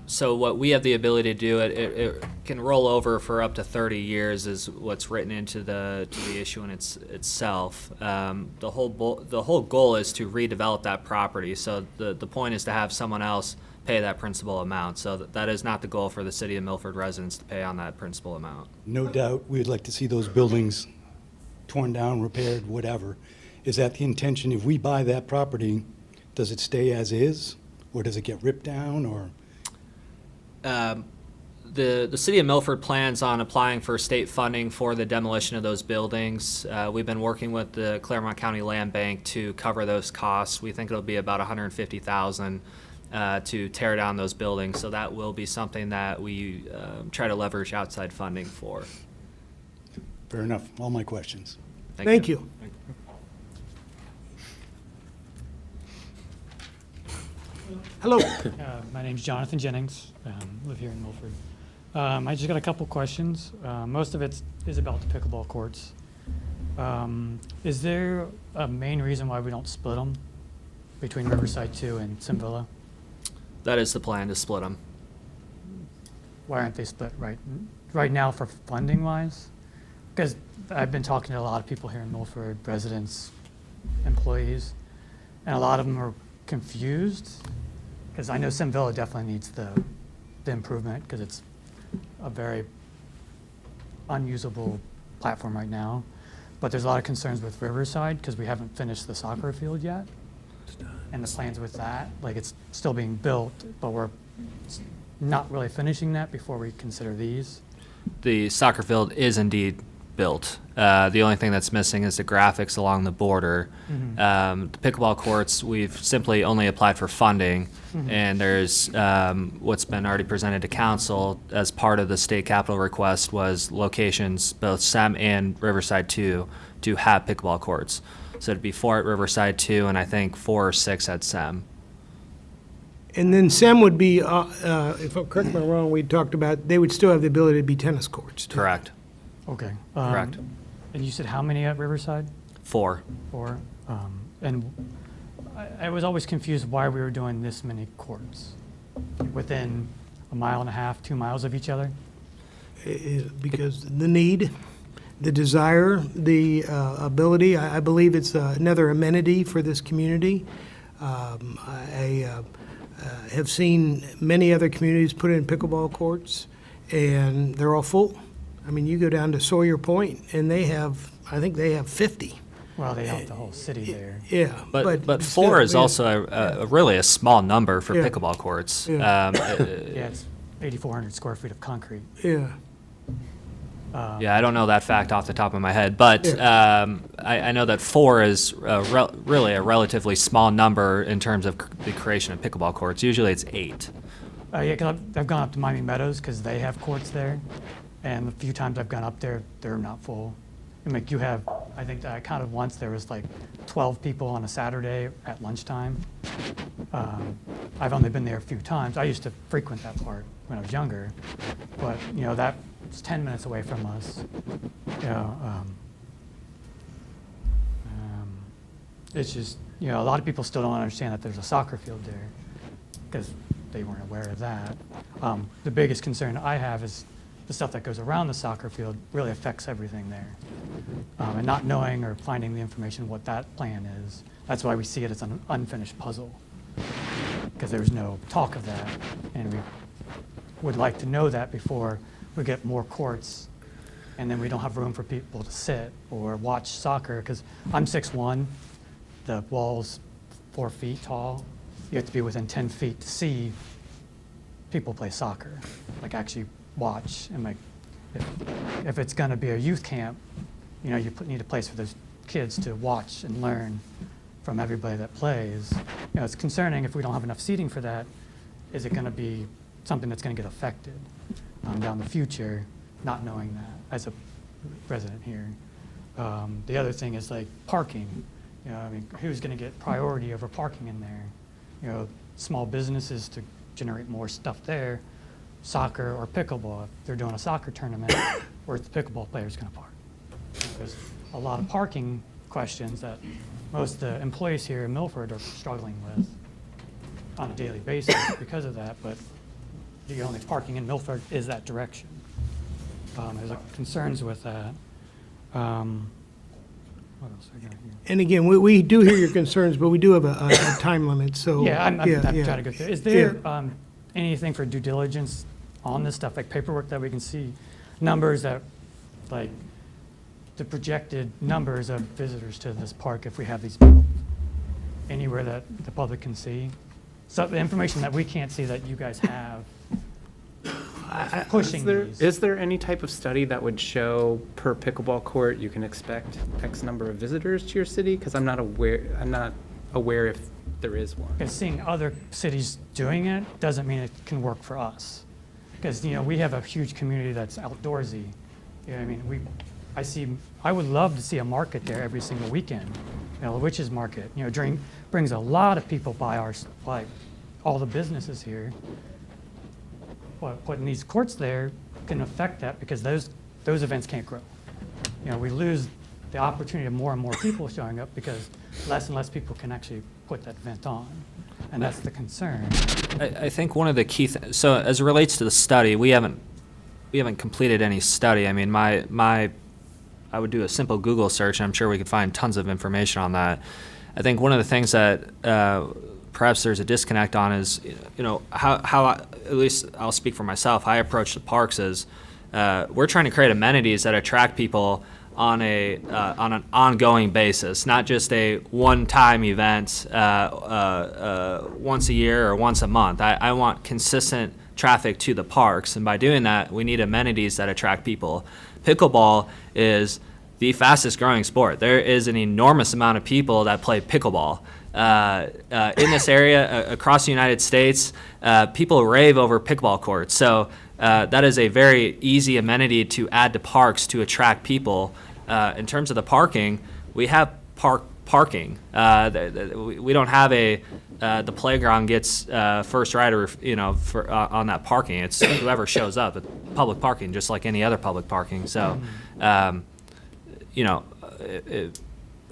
So what we have the ability to do, it can roll over for up to 30 years is what's written into the issuance itself. The whole goal is to redevelop that property. So the point is to have someone else pay that principal amount. So that is not the goal for the city of Milford residents to pay on that principal amount. No doubt, we'd like to see those buildings torn down, repaired, whatever. Is that the intention? If we buy that property, does it stay as is? Or does it get ripped down, or? The city of Milford plans on applying for state funding for the demolition of those buildings. We've been working with the Claremont County Land Bank to cover those costs. We think it'll be about $150,000 to tear down those buildings. So that will be something that we try to leverage outside funding for. Fair enough. All my questions. Thank you. Hello. My name's Jonathan Jennings. Live here in Milford. I just got a couple questions. Most of it is about the pickleball courts. Is there a main reason why we don't split them between Riverside 2 and Sim Villa? That is the plan, to split them. Why aren't they split right now for funding wise? Because I've been talking to a lot of people here in Milford, residents, employees, and a lot of them are confused. Because I know Sim Villa definitely needs the improvement because it's a very unusable platform right now. But there's a lot of concerns with Riverside because we haven't finished the soccer field yet. And the plans with that, like it's still being built, but we're not really finishing that before we consider these. The soccer field is indeed built. The only thing that's missing is the graphics along the border. The pickleball courts, we've simply only applied for funding, and there's what's been already presented to council as part of the state capital request was locations, both SEM and Riverside 2, to have pickleball courts. So it'd be 4 at Riverside 2, and I think 4 or 6 at SEM. And then SEM would be, if I'm correct me if I'm wrong, we talked about, they would still have the ability to be tennis courts. Too. Correct. Okay. Correct. And you said how many at Riverside? 4. 4. And I was always confused why we were doing this many courts within 1.5 miles, 2 miles of each other. Because the need, the desire, the ability, I believe it's another amenity for this community. I have seen many other communities put in pickleball courts, and they're all full. I mean, you go down to Sawyer Point, and they have, I think they have 50. Well, they have the whole city there. Yeah. But 4 is also really a small number for Yeah. pickleball courts. Yeah. Yeah, it's 8,400 square feet of concrete. Yeah. Yeah, I don't know that fact off the top of my head, but I know that 4 is really a relatively small number in terms of the creation of pickleball courts. Usually it's 8. Yeah, because I've gone up to Miami Meadows because they have courts there, and the few times I've gone up there, they're not full. And like you have, I think I counted once, there was like 12 people on a Saturday at lunchtime. I've only been there a few times. I used to frequent that part when I was younger, but you know, that's 10 minutes away from us. You know, it's just, you know, a lot of people still don't understand that there's a soccer field there because they weren't aware of that. The biggest concern I have is the stuff that goes around the soccer field really affects everything there. And not knowing or finding the information what that plan is, that's why we see it as an unfinished puzzle, because there's no talk of that. And we would like to know that before we get more courts, and then we don't have room for people to sit or watch soccer, because I'm 6'1", the wall's 4 feet tall. You have to be within 10 feet to see people play soccer, like actually watch. And like, if it's going to be a youth camp, you know, you need a place for those kids to watch and learn from everybody that plays. You know, it's concerning if we don't have enough seating for that. Is it going to be something that's going to get affected down the future, not knowing that as a resident here? The other thing is like parking. You know, I mean, who's going to get priority over parking in there? You know, small businesses to generate more stuff there, soccer or pickleball. If they're doing a soccer tournament, where's the pickleball players going to park? There's a lot of parking questions that most of the employees here in Milford are struggling with on a daily basis because of that, but the only parking in Milford is that direction. There's concerns with that. What else I got here? And again, we do hear your concerns, but we do have a time limit, so. Yeah, I'm trying to go through. Is there Yeah. anything for due diligence on this stuff, like paperwork that we can see, numbers that, like, the projected numbers of visitors to this park if we have these built? Anywhere that the public can see? So the information that we can't see that you guys have, pushing these. Is there any type of study that would show per pickleball court you can expect X number of visitors to your city? Because I'm not aware if there is one. Because seeing other cities doing it doesn't mean it can work for us. Because, we have a huge community that's outdoorsy. You know what I mean? I would love to see a market there every single weekend. The witches market, brings a lot of people by all the businesses here. But putting these courts there can affect that because those events can't grow. We lose the opportunity of more and more people showing up because less and less people can actually put that event on. And that's the concern. I think one of the key so as it relates to the study, we haven't completed any study. I mean, I would do a simple Google search, and I'm sure we could find tons of information on that. I think one of the things that perhaps there's a disconnect on is, how at least I'll speak for myself, I approach the parks is we're trying to create amenities that attract people on an ongoing basis, not just a one-time event once a year or once a month. I want consistent traffic to the parks, and by doing that, we need amenities that attract people. Pickleball is the fastest growing sport. There is an enormous amount of people that play pickleball. In this area, across the United States, people rave over pickleball courts. So that is a very easy amenity to add to parks to attract people. In terms of the parking, we have parking. We don't have the playground gets first right on that parking. It's whoever shows up at public parking, just like any other public parking. So,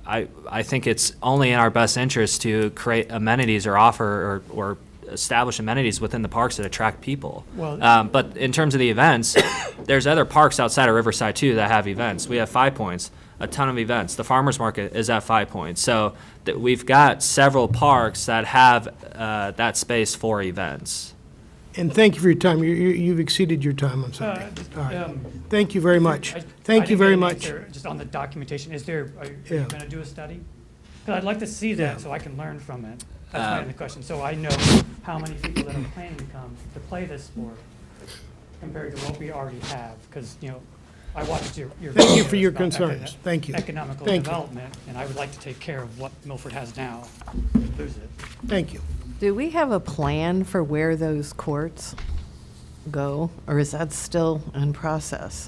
I think it's only in our best interest to create amenities or offer or establish amenities within the parks that attract people. Well, but in terms of the events, there's other parks outside of Riverside too that have events. We have 5 Points, a ton of events. The Farmers Market is at 5 Points. So we've got several parks that have that space for events. And thank you for your time. You've exceeded your time, I'm sorry. All right. Thank you very much. Thank you very much. Just on the documentation, are you Yeah. going to do a study? Because I'd like to see that so I can learn from it. That's my only question. So I know how many people that are planning to come to play this sport compared to what we already have. Because, I watched your Thank you videos for your about concerns. Thank you. Economical Thank you. development, and I would like to take care of what Milford has now. Lose it. Thank you. Do we have a plan for where those courts go, or is that still in process?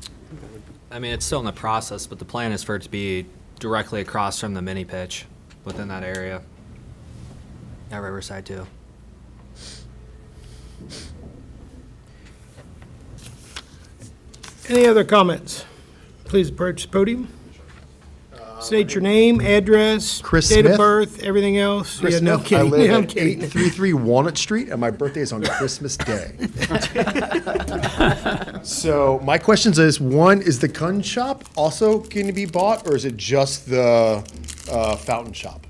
I mean, it's still in the process, but the plan is for it to be directly across from the mini pitch within that area. At Riverside too. Any other comments? Please approach the podium. State your name, address, Chris date of Smith. birth, everything else. Chris Yeah, no Smith. I kidding. live I'm at kidding. 833 Walnut Street, and my birthday is on Christmas Day. So my questions is, one, is the gun shop also going to be bought, or is it just the fountain shop?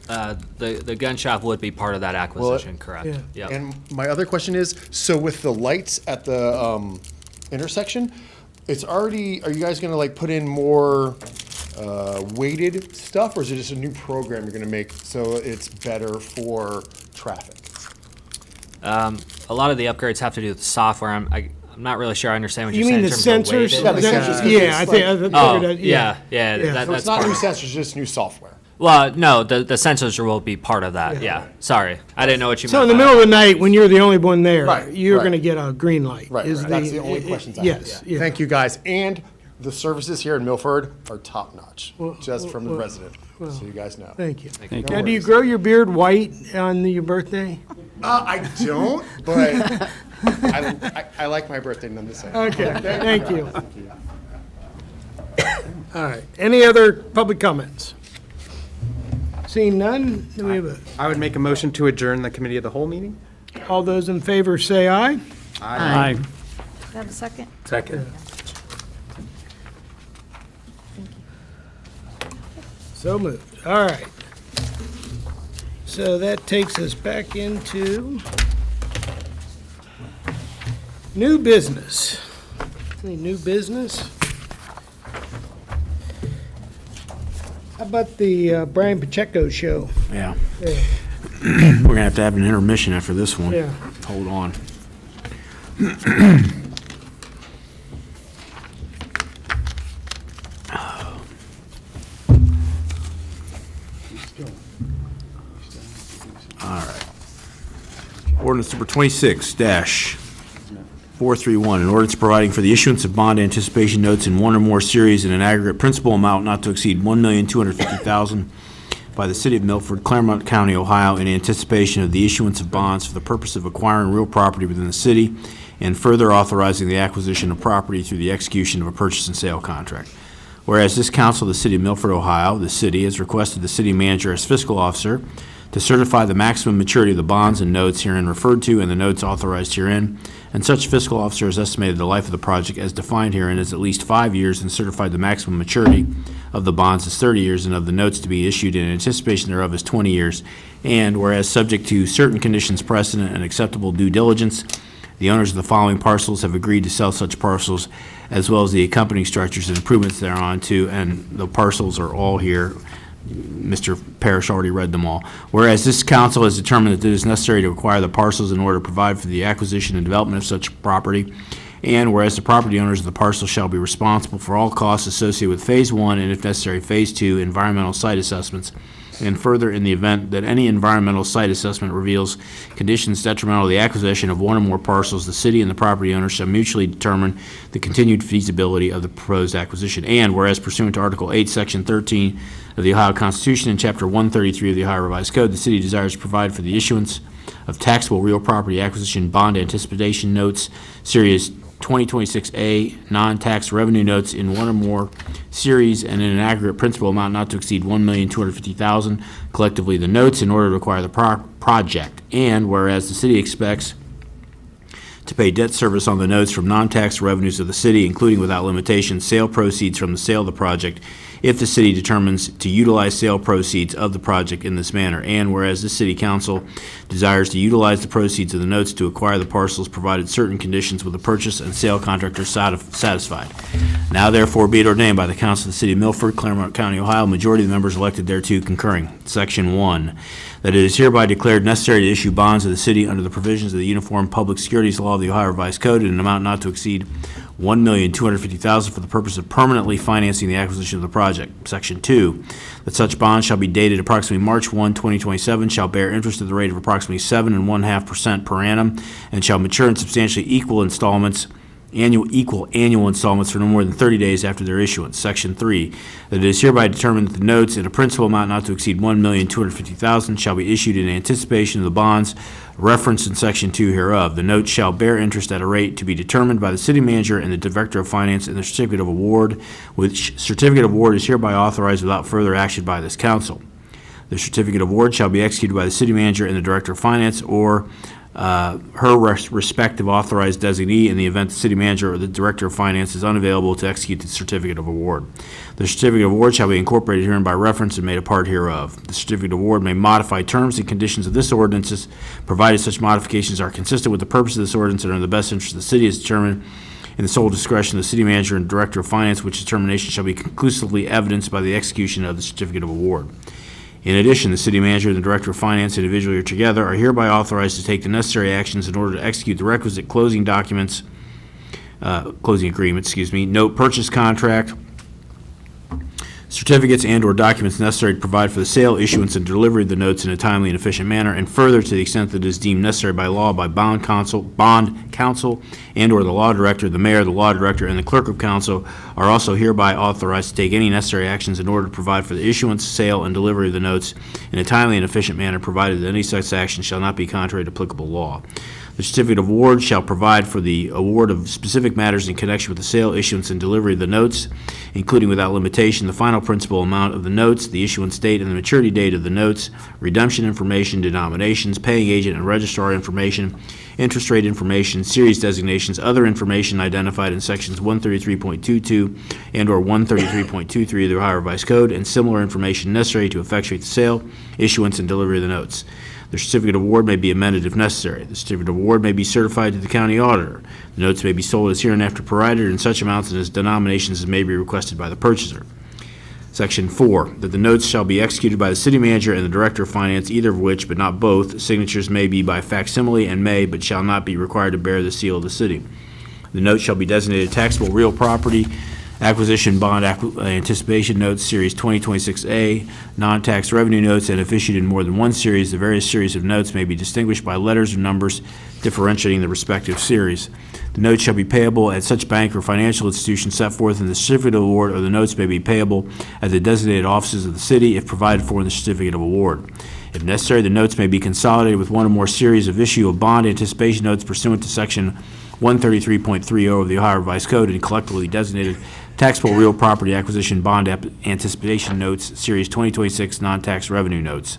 The gun shop would be part of that acquisition, correct? Yeah. Yep. And my other question is, so with the lights at the intersection, it's already, are you guys going to put in more weighted stuff, or is it just a new program you're going to make so it's better for traffic? A lot of the upgrades have to do with the software. I'm not really sure I understand what You you're mean saying the in terms sensors? of Yeah, the weighted. sensors. Yeah, I figured that, Yeah. So That's it's not part new of it. sensors, just new software. Well, no, the sensors will be part of that. Yeah. Sorry, I didn't know what you So meant. in the by middle of the night, when you're the only one there, Right, you're right. going to get a green light. Right, is right. That's the only questions I have. Yes. Yeah. Thank you, guys. And the services here in Milford are top-notch, just from the resident. so you guys know. Thank you. Thank Now, do you grow your beard white on your birthday? I don't, but I like my birthday none the same. Okay, thank you. All right, any other public comments? Seeing none, do we have a, I would make a motion to adjourn the committee of the whole meeting. all those in favor say aye. Aye. Do I have a second? Second. So moved. All right. So that takes us back into new business. Any new business? How about the Brian Pacheco show? Yeah. Yeah. We're gonna have to have an intermission after this one. Yeah. Hold on. All right. Ordinance number 26-431, an ordinance providing for the issuance of bond anticipation notes in one or more series in an aggregate principal amount not to exceed $1,250,000 by the City of Milford, Claremont County, Ohio, in anticipation of the issuance of bonds for the purpose of acquiring real property within the city, and further authorizing the acquisition of property through the execution of a purchase and sale contract. Whereas this council of the City of Milford, Ohio, the city has requested the city manager as fiscal officer to certify the maximum maturity of the bonds and notes herein referred to and the notes authorized herein, and such fiscal officer has estimated the life of the project as defined herein as at least 5 years and certified the maximum maturity of the bonds as 30 years and of the notes to be issued in anticipation thereof as 20 years. And whereas subject to certain conditions precedent and acceptable due diligence, the owners of the following parcels have agreed to sell such parcels as well as the accompanying structures and improvements thereon to, and the parcels are all here. Mr. Parrish already read them all. Whereas this council has determined that it is necessary to acquire the parcels in order to provide for the acquisition and development of such property, and whereas the property owners of the parcel shall be responsible for all costs associated with Phase 1 and, if necessary, Phase 2 environmental site assessments, and further, in the event that any environmental site assessment reveals conditions detrimental to the acquisition of one or more parcels, the city and the property owner shall mutually determine the continued feasibility of the proposed acquisition. And whereas pursuant to Article 8, Section 13 of the Ohio Constitution and Chapter 133 of the Ohio Revised Code, the city desires to provide for the issuance of taxable real property acquisition bond anticipation notes, Series 2026A, non-tax revenue notes in one or more series and in an aggregate principal amount not to exceed $1,250,000, collectively the notes, in order to acquire the project. And whereas the city expects to pay debt service on the notes from non-tax revenues of the city, including without limitation sale proceeds from the sale of the project, if the city determines to utilize sale proceeds of the project in this manner. And whereas the city council desires to utilize the proceeds of the notes to acquire the parcels provided certain conditions with the purchase and sale contract are satisfied. Now therefore be it ordained by the council of the City of Milford, Claremont County, Ohio, majority of the members elected thereto concurring. Section 1, that it is hereby declared necessary to issue bonds of the city under the provisions of the Uniform Public Securities Law of the Ohio Revised Code in an amount not to exceed $1,250,000 for the purpose of permanently financing the acquisition of the project. Section 2, that such bonds shall be dated approximately March 1, 2027, shall bear interest at the rate of approximately 7.5% per annum, and shall mature in substantially equal annual installments for no more than 30 days after their issuance. Section 3, that it is hereby determined that the notes in a principal amount not to exceed $1,250,000 shall be issued in anticipation of the bonds referenced in Section 2 hereof. The notes shall bear interest at a rate to be determined by the city manager and the director of finance in the certificate of award, which certificate of award is hereby authorized without further action by this council. The certificate of award shall be executed by the city manager and the director of finance or her respective authorized designee in the event the city manager or the director of finance is unavailable to execute the certificate of award. The certificate of award shall be incorporated herein by reference and made a part hereof. The certificate of award may modify terms and conditions of this ordinance, provided such modifications are consistent with the purpose of this ordinance and are in the best interest of the city as determined in the sole discretion of the city manager and director of finance, which determination shall be conclusively evidenced by the execution of the certificate of award. In addition, the city manager and the director of finance individually or together are hereby authorized to take the necessary actions in order to execute the requisite closing agreement, note purchase contract, certificates and/or documents necessary to provide for the sale, issuance, and delivery of the notes in a timely and efficient manner, and further, to the extent that it is deemed necessary by law by bond counsel, and/or the law director, the mayor, the law director, and the clerk of council are also hereby authorized to take any necessary actions in order to provide for the issuance, sale, and delivery of the notes in a timely and efficient manner, provided that any such action shall not be contrary to applicable law. The certificate of award shall provide for the award of specific matters in connection with the sale, issuance, and delivery of the notes, including without limitation the final principal amount of the notes, the issuance date and the maturity date of the notes, redemption information, denominations, paying agent and registrar information, interest rate information, series designations, other information identified in sections 133.22 and/or 133.23 of the Ohio Revised Code, and similar information necessary to effectuate the sale, issuance, and delivery of the notes. The certificate of award may be amended if necessary. The certificate of award may be certified to the county auditor. The notes may be sold as hereinafter provided in such amounts and as denominations as may be requested by the purchaser. Section 4, that the notes shall be executed by the city manager and the director of finance, either of which, but not both, signatures may be by facsimile and may, but shall not be required to bear the seal of the city. The notes shall be designated taxable real property, acquisition bond anticipation notes, Series 2026A, non-tax revenue notes, and if issued in more than one series, the various series of notes may be distinguished by letters or numbers differentiating the respective series. The notes shall be payable at such bank or financial institution set forth in the certificate of award, or the notes may be payable at the designated offices of the city if provided for in the certificate of award. If necessary, the notes may be consolidated with one or more series of issue of bond anticipation notes pursuant to Section 133.30 of the Ohio Revised Code and collectively designated taxable real property acquisition bond anticipation notes, Series 2026 non-tax revenue notes.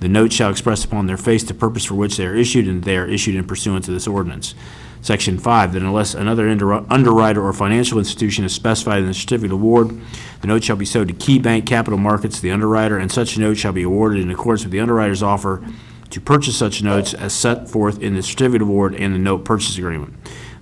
The notes shall express upon their face the purpose for which they are issued, and they are issued in pursuance to this ordinance. Section 5, that unless another underwriter or financial institution is specified in the certificate of award, the note shall be sold to Key Bank Capital Markets, the underwriter, and such note shall be awarded in accordance with the underwriter's offer to purchase such notes as set forth in the certificate of award and the note purchase agreement.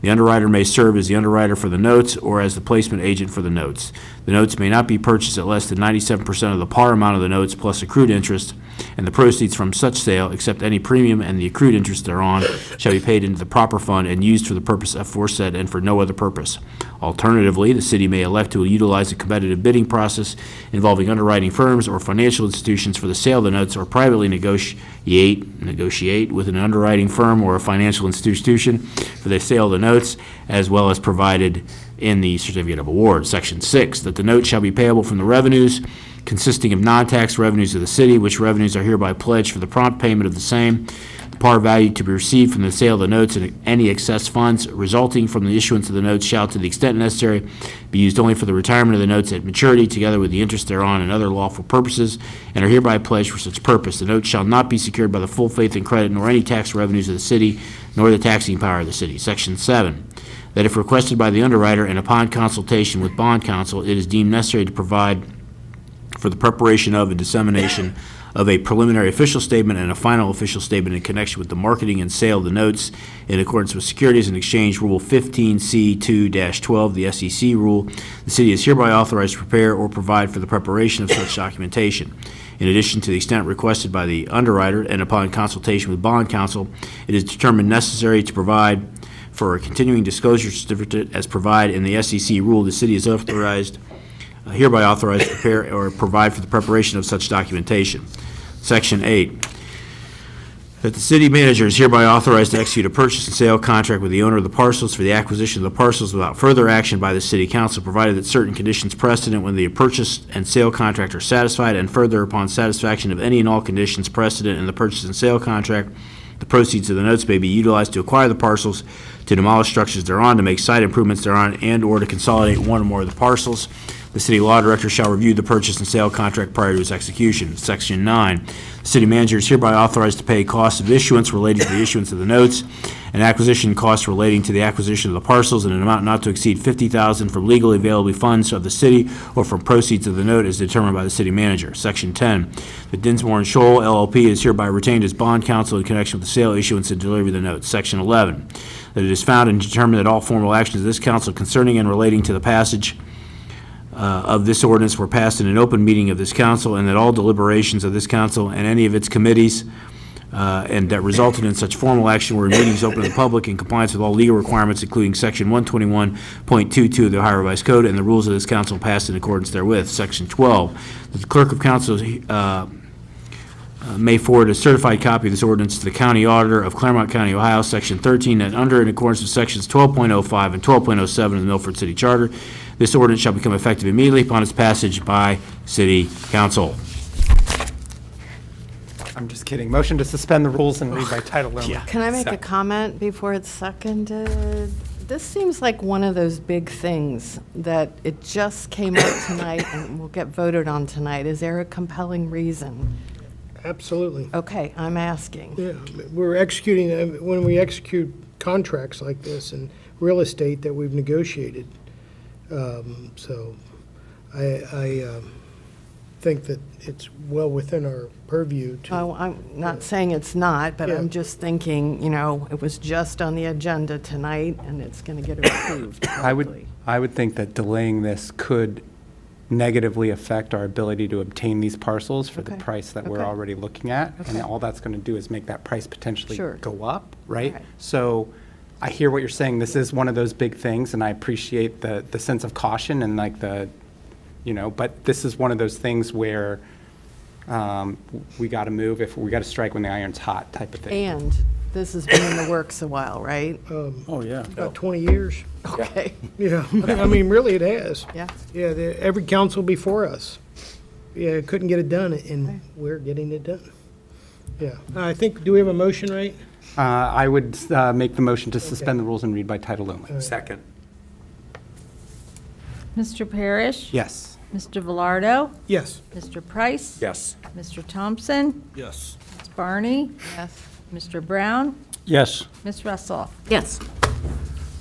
The underwriter may serve as the underwriter for the notes or as the placement agent for the notes. The notes may not be purchased at less than 97% of the par amount of the notes plus accrued interest, and the proceeds from such sale, except any premium and the accrued interest thereon, shall be paid into the proper fund and used for the purpose aforesaid and for no other purpose. Alternatively, the city may elect to utilize a competitive bidding process involving underwriting firms or financial institutions for the sale of the notes, or privately negotiate with an underwriting firm or a financial institution for the sale of the notes, as well as provided in the certificate of award. Section 6, that the note shall be payable from the revenues consisting of non-tax revenues of the city, which revenues are hereby pledged for the prompt payment of the same. The par value to be received from the sale of the notes and any excess funds resulting from the issuance of the notes shall, to the extent necessary, be used only for the retirement of the notes at maturity, together with the interest thereon and other lawful purposes, and are hereby pledged for such purpose. The notes shall not be secured by the full faith and credit, nor any tax revenues of the city, nor the taxing power of the city. Section 7, that if requested by the underwriter and upon consultation with bond counsel, it is deemed necessary to provide for the preparation of and dissemination of a preliminary official statement and a final official statement in connection with the marketing and sale of the notes in accordance with Securities and Exchange Rule 15C2-12, the SEC rule, the city is hereby authorized to prepare or provide for the preparation of such documentation. In addition, to the extent requested by the underwriter and upon consultation with bond counsel, it is determined necessary to provide for a continuing disclosure certificate as provided in the SEC rule. The city is hereby authorized to prepare or provide for the preparation of such documentation. Section 8, that the city manager is hereby authorized to execute a purchase and sale contract with the owner of the parcels for the acquisition of the parcels without further action by the city council, provided that certain conditions precedent when the purchase and sale contract are satisfied, and further, upon satisfaction of any and all conditions precedent in the purchase and sale contract, the proceeds of the notes may be utilized to acquire the parcels, to demolish structures thereon, to make site improvements thereon, and/or to consolidate one or more of the parcels. The city law director shall review the purchase and sale contract prior to its execution. Section 9, the city manager is hereby authorized to pay costs of issuance relating to the issuance of the notes and acquisition costs relating to the acquisition of the parcels in an amount not to exceed $50,000 from legally available funds of the city or from proceeds of the note as determined by the city manager. Section 10, that Dinsmore and Scholl LLP is hereby retained as bond counsel in connection with the sale, issuance, and delivery of the notes. Section 11, that it is found and determined that all formal actions of this council concerning and relating to the passage of this ordinance were passed in an open meeting of this council, and that all deliberations of this council and any of its committees and that resulted in such formal action where meetings open to the public in compliance with all legal requirements, including Section 121.22 of the Ohio Revised Code and the rules of this council passed in accordance therewith. Section 12, that the clerk of council may forward a certified copy of this ordinance to the county auditor of Claremont County, Ohio. Section 13, that under in accordance with sections 12.05 and 12.07 of the Milford City Charter, this ordinance shall become effective immediately upon its passage by city council. I'm just kidding. Motion to suspend the rules and read by title only. Can I make a comment before it's seconded? This seems like one of those big things that it just came up tonight and will get voted on tonight. Is there a compelling reason? Absolutely. Okay, I'm asking. Yeah, we're executing, when we execute contracts like this in real estate that we've negotiated. So I think that it's well within our purview to. Oh, I'm not saying it's not, but Yeah. I'm just thinking, it was just on the agenda tonight and it's going to get approved. I would think that delaying this could negatively affect our ability to obtain these parcels for the Okay. price that we're Okay. already looking at. And Okay. all that's going to do is make that price potentially Sure. go up, right? Right. So I hear what you're saying. This is one of those big things, and I appreciate the sense of caution and like but this is one of those things where we got to move, if we got to strike when the iron's hot type of thing. And this has been in the works a while, right? Oh, yeah. About 20 years. Okay. Yeah, I mean, really it has. Yeah. Yeah, every council before us, couldn't get it done, and we're getting it done. Yeah, I think, do we have a motion, right? I would make the motion to suspend the rules and read by title only. Second. Mr. Parrish? Yes. Mr. Velardo? Yes. Mr. Price? Yes. Mr. Thompson? Yes. Ms. Barney? Yes. Mr. Brown? Yes. Ms. Russell? Yes.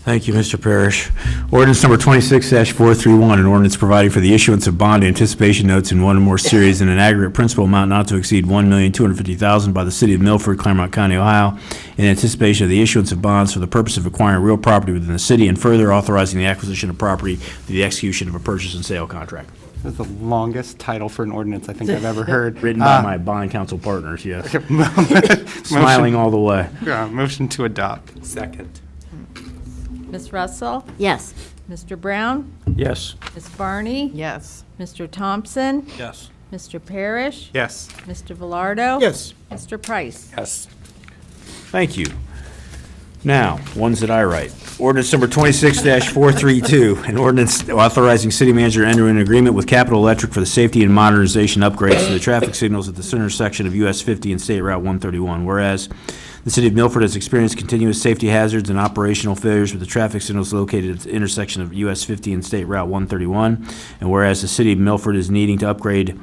Thank you, Mr. Parrish. Ordinance number 26-431, an ordinance providing for the issuance of bond anticipation notes in one or more series in an aggregate principal amount not to exceed $1,250,000 by the city of Milford, Claremont County, Ohio, in anticipation of the issuance of bonds for the purpose of acquiring real property within the city and further authorizing the acquisition of property through the execution of a purchase and sale contract. That's the longest title for an ordinance I think I've ever heard. Written by my bond council partners, yes. Motion- Smiling all the way. Motion to adopt. Second. Ms. Russell? Yes. Mr. Brown? Yes. Ms. Barney? Yes. Mr. Thompson? Yes. Mr. Parrish? Yes. Mr. Velardo? Yes. Mr. Price? Yes. Thank you. Now, ones that I write. Ordinance number 26-432, an ordinance authorizing city manager to enter an agreement with Capital Electric for the safety and modernization upgrades to the traffic signals at the center section of US 50 and State Route 131. Whereas the city of Milford has experienced continuous safety hazards and operational failures with the traffic signals located at the intersection of US 50 and State Route 131. And whereas the city of Milford is needing to upgrade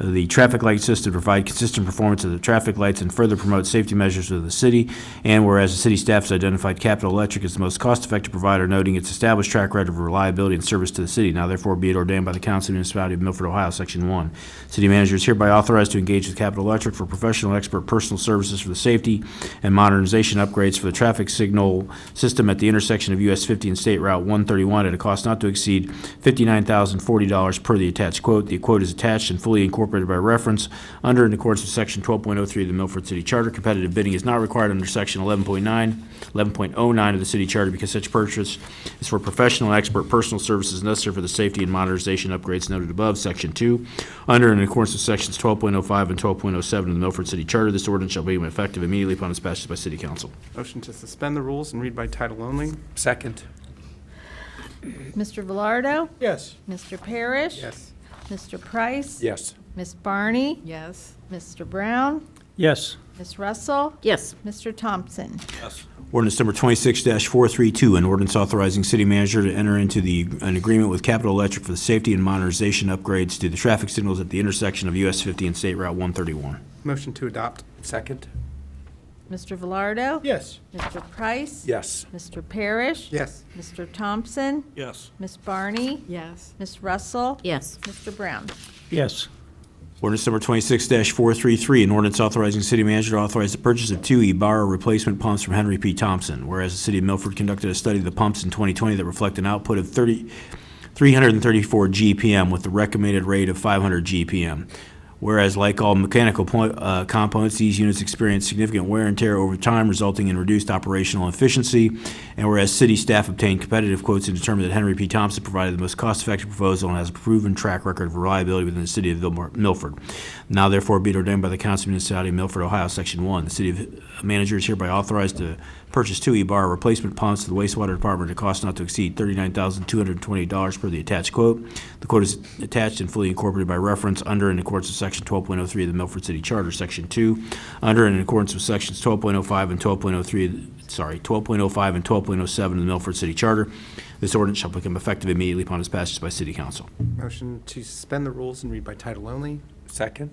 the traffic light system to provide consistent performance of the traffic lights and further promote safety measures of the city. And whereas the city staff has identified Capital Electric as the most cost-effective provider, noting its established track record of reliability and service to the city. Now therefore be it ordained by the Council of the Municipality of Milford, Ohio, Section 1. City manager is hereby authorized to engage with Capital Electric for professional expert personal services for the safety and modernization upgrades for the traffic signal system at the intersection of US 50 and State Route 131 at a cost not to exceed $59,040 per the attached quote. The quote is attached and fully incorporated by reference under and in accordance with Section 12.03 of the Milford City Charter. Competitive bidding is not required under Section 11.09 of the City Charter because such purchase is for professional and expert personal services necessary for the safety and modernization upgrades noted above. Section 2, under and in accordance with Sections 12.05 and 12.07 of the Milford City Charter, this ordinance shall be effective immediately upon its passage by City Council. Motion to suspend the rules and read by title only. Second. Mr. Velardo? Yes. Mr. Parrish? Yes. Mr. Price? Yes. Ms. Barney? Yes. Mr. Brown? Yes. Ms. Russell? Yes. Mr. Thompson? Yes. Ordinance number 26-432, an ordinance authorizing city manager to enter into an agreement with Capital Electric for the safety and modernization upgrades to the traffic signals at the intersection of US 50 and State Route 131. Motion to adopt. Second. Mr. Velardo? Yes. Mr. Price? Yes. Mr. Parrish? Yes. Mr. Thompson? Yes. Ms. Barney? Yes. Ms. Russell? Yes. Mr. Brown? Yes. Ordinance number 26-433, an ordinance authorizing city manager to authorize the purchase of 2 Ibarra replacement pumps from Henry P. Thompson. Whereas the city of Milford conducted a study of the pumps in 2020 that reflect an output of 334 GPM with the recommended rate of 500 GPM. Whereas like all mechanical components, these units experience significant wear and tear over time, resulting in reduced operational efficiency. And whereas city staff obtained competitive quotes and determined that Henry P. Thompson provided the most cost-effective proposal and has a proven track record of reliability within the city of Milford. Now therefore be it ordained by the Council of the Municipality of Milford, Ohio, Section 1. The city manager is hereby authorized to purchase 2 E-bar replacement pumps to the wastewater department at a cost not to exceed $39,228 per the attached quote. The quote is attached and fully incorporated by reference under and in accordance with Section 12.03 of the Milford City Charter. Section 2, under and in accordance with Sections 12.05 and 12.05 and 12.07 of the Milford City Charter. This ordinance shall become effective immediately upon its passage by City Council. Motion to suspend the rules and read by title only. Second.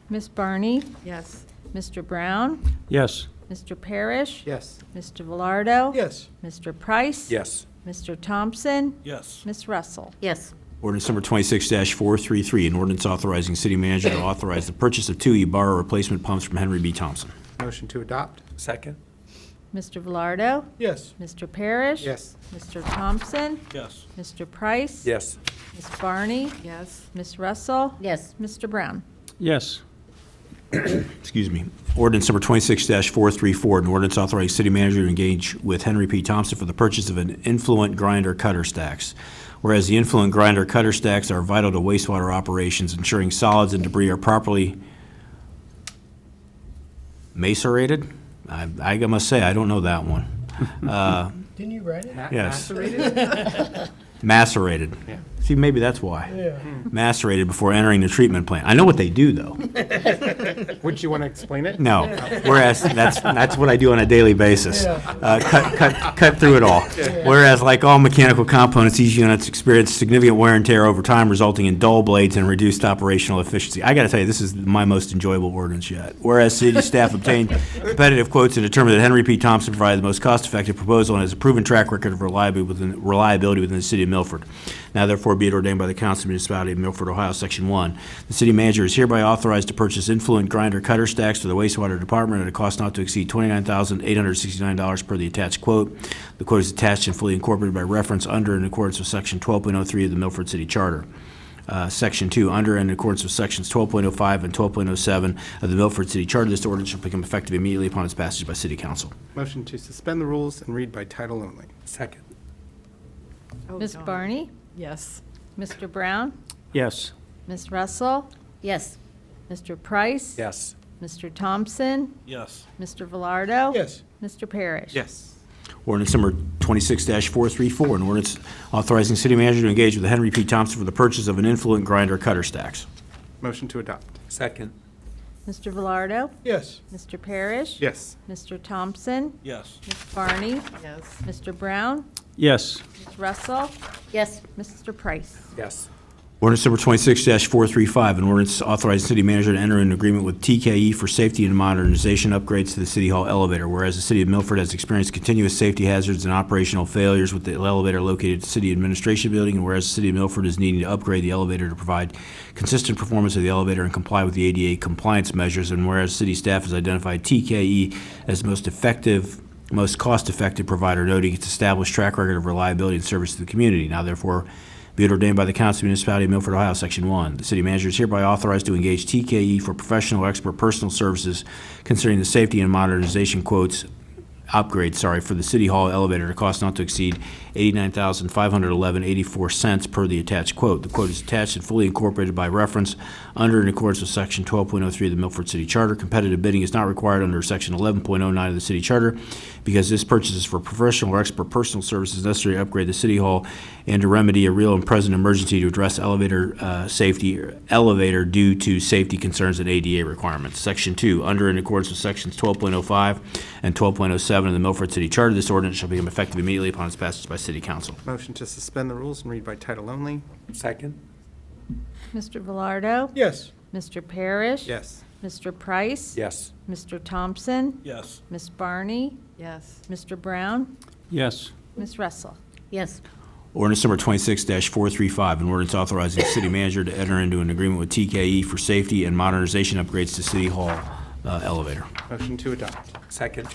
Miss Barney? Yes. Mr. Brown? Yes. Mr. Parrish? Yes. Mr. Velardo? Yes. Mr. Price? Yes. Mr. Thompson? Yes. Miss Russell? Yes. Ordinance number 26-433, an ordinance authorizing city manager to authorize the purchase of 2 E-bar replacement pumps from Henry B. Thompson. Motion to adopt. Second. Mr. Velardo? Yes. Mr. Parrish? Yes. Mr. Thompson? Yes. Mr. Price? Yes. Miss Barney? Yes. Miss Russell? Yes. Mr. Brown? Yes. Excuse me. Ordinance number 26-434, an ordinance authorizing city manager to engage with Henry P. Thompson for the purchase of an influent grinder cutter stacks. Whereas the influent grinder cutter stacks are vital to wastewater operations, ensuring solids and debris are properly macerated. I must say, I don't know that one. Didn't you write it? Yes. Macerated? Macerated. Yeah. See, maybe that's why. Yeah. Macerated before entering the treatment plant. I know what they do, though. Would you want to explain it? No. Whereas that's what I do on a daily basis. Cut through it all. Whereas like all mechanical components, these units experience significant wear and tear over time, resulting in dull blades and reduced operational efficiency. I got to tell you, this is my most enjoyable ordinance yet. Whereas city staff obtained competitive quotes and determined that Henry P. Thompson provided the most cost-effective proposal and has a proven track record of reliability within the city of Milford. Now therefore be it ordained by the Council of the Municipality of Milford, Ohio, Section 1. The city manager is hereby authorized to purchase influent grinder cutter stacks for the wastewater department at a cost not to exceed $29,869 per the attached quote. The quote is attached and fully incorporated by reference under and in accordance with Section 12.03 of the Milford City Charter. Section 2, under and in accordance with Sections 12.05 and 12.07 of the Milford City Charter, this ordinance shall become effective immediately upon its passage by City Council. Motion to suspend the rules and read by title only. Second. Miss Barney? Yes. Mr. Brown? Yes. Miss Russell? Yes. Mr. Price? Yes. Mr. Thompson? Yes. Mr. Velardo? Yes. Mr. Parrish? Yes. Ordinance number 26-434, an ordinance authorizing city manager to engage with Henry P. Thompson for the purchase of an influent grinder cutter stacks. Motion to adopt. Second. Mr. Velardo? Yes. Mr. Parrish? Yes. Mr. Thompson? Yes. Miss Barney? Yes. Mr. Brown? Yes. Miss Russell? Yes. Mr. Price? Yes. Ordinance number 26-435, an ordinance authorizing city manager to enter an agreement with TKE for safety and modernization upgrades to the City Hall elevator. Whereas the City of Milford has experienced continuous safety hazards and operational failures with the elevator located at the City Administration Building, and whereas the City of Milford is needing to upgrade the elevator to provide consistent performance of the elevator and comply with the ADA compliance measures, and whereas city staff has identified TKE as the most cost-effective provider, noting its established track record of reliability and service to the community. Now therefore be it ordained by the Council of the Municipality of Milford, Ohio, Section 1. The city manager is hereby authorized to engage TKE for professional expert personal services concerning the safety and modernization upgrades for the City Hall elevator at a cost not to exceed $89,511.84 per the attached quote. The quote is attached and fully incorporated by reference under and in accordance with Section 12.03 of the Milford City Charter. Competitive bidding is not required under Section 11.09 of the City Charter because this purchase is for professional or expert personal services necessary to upgrade the City Hall and to remedy a real and present emergency to address elevator due to safety concerns and ADA requirements. Section 2, under and in accordance with Sections 12.05 and 12.07 of the Milford City Charter, this ordinance shall become effective immediately upon its passage by City Council. Motion to suspend the rules and read by title only. Second. Mr. Velardo? Yes. Mr. Parrish? Yes. Mr. Price? Yes. Mr. Thompson? Yes. Miss Barney? Yes. Mr. Brown? Yes. Miss Russell? Yes. Ordinance number 26-435, an ordinance authorizing the city manager to enter into an agreement with TKE for safety and modernization upgrades to City Hall elevator. Motion to adopt. Second.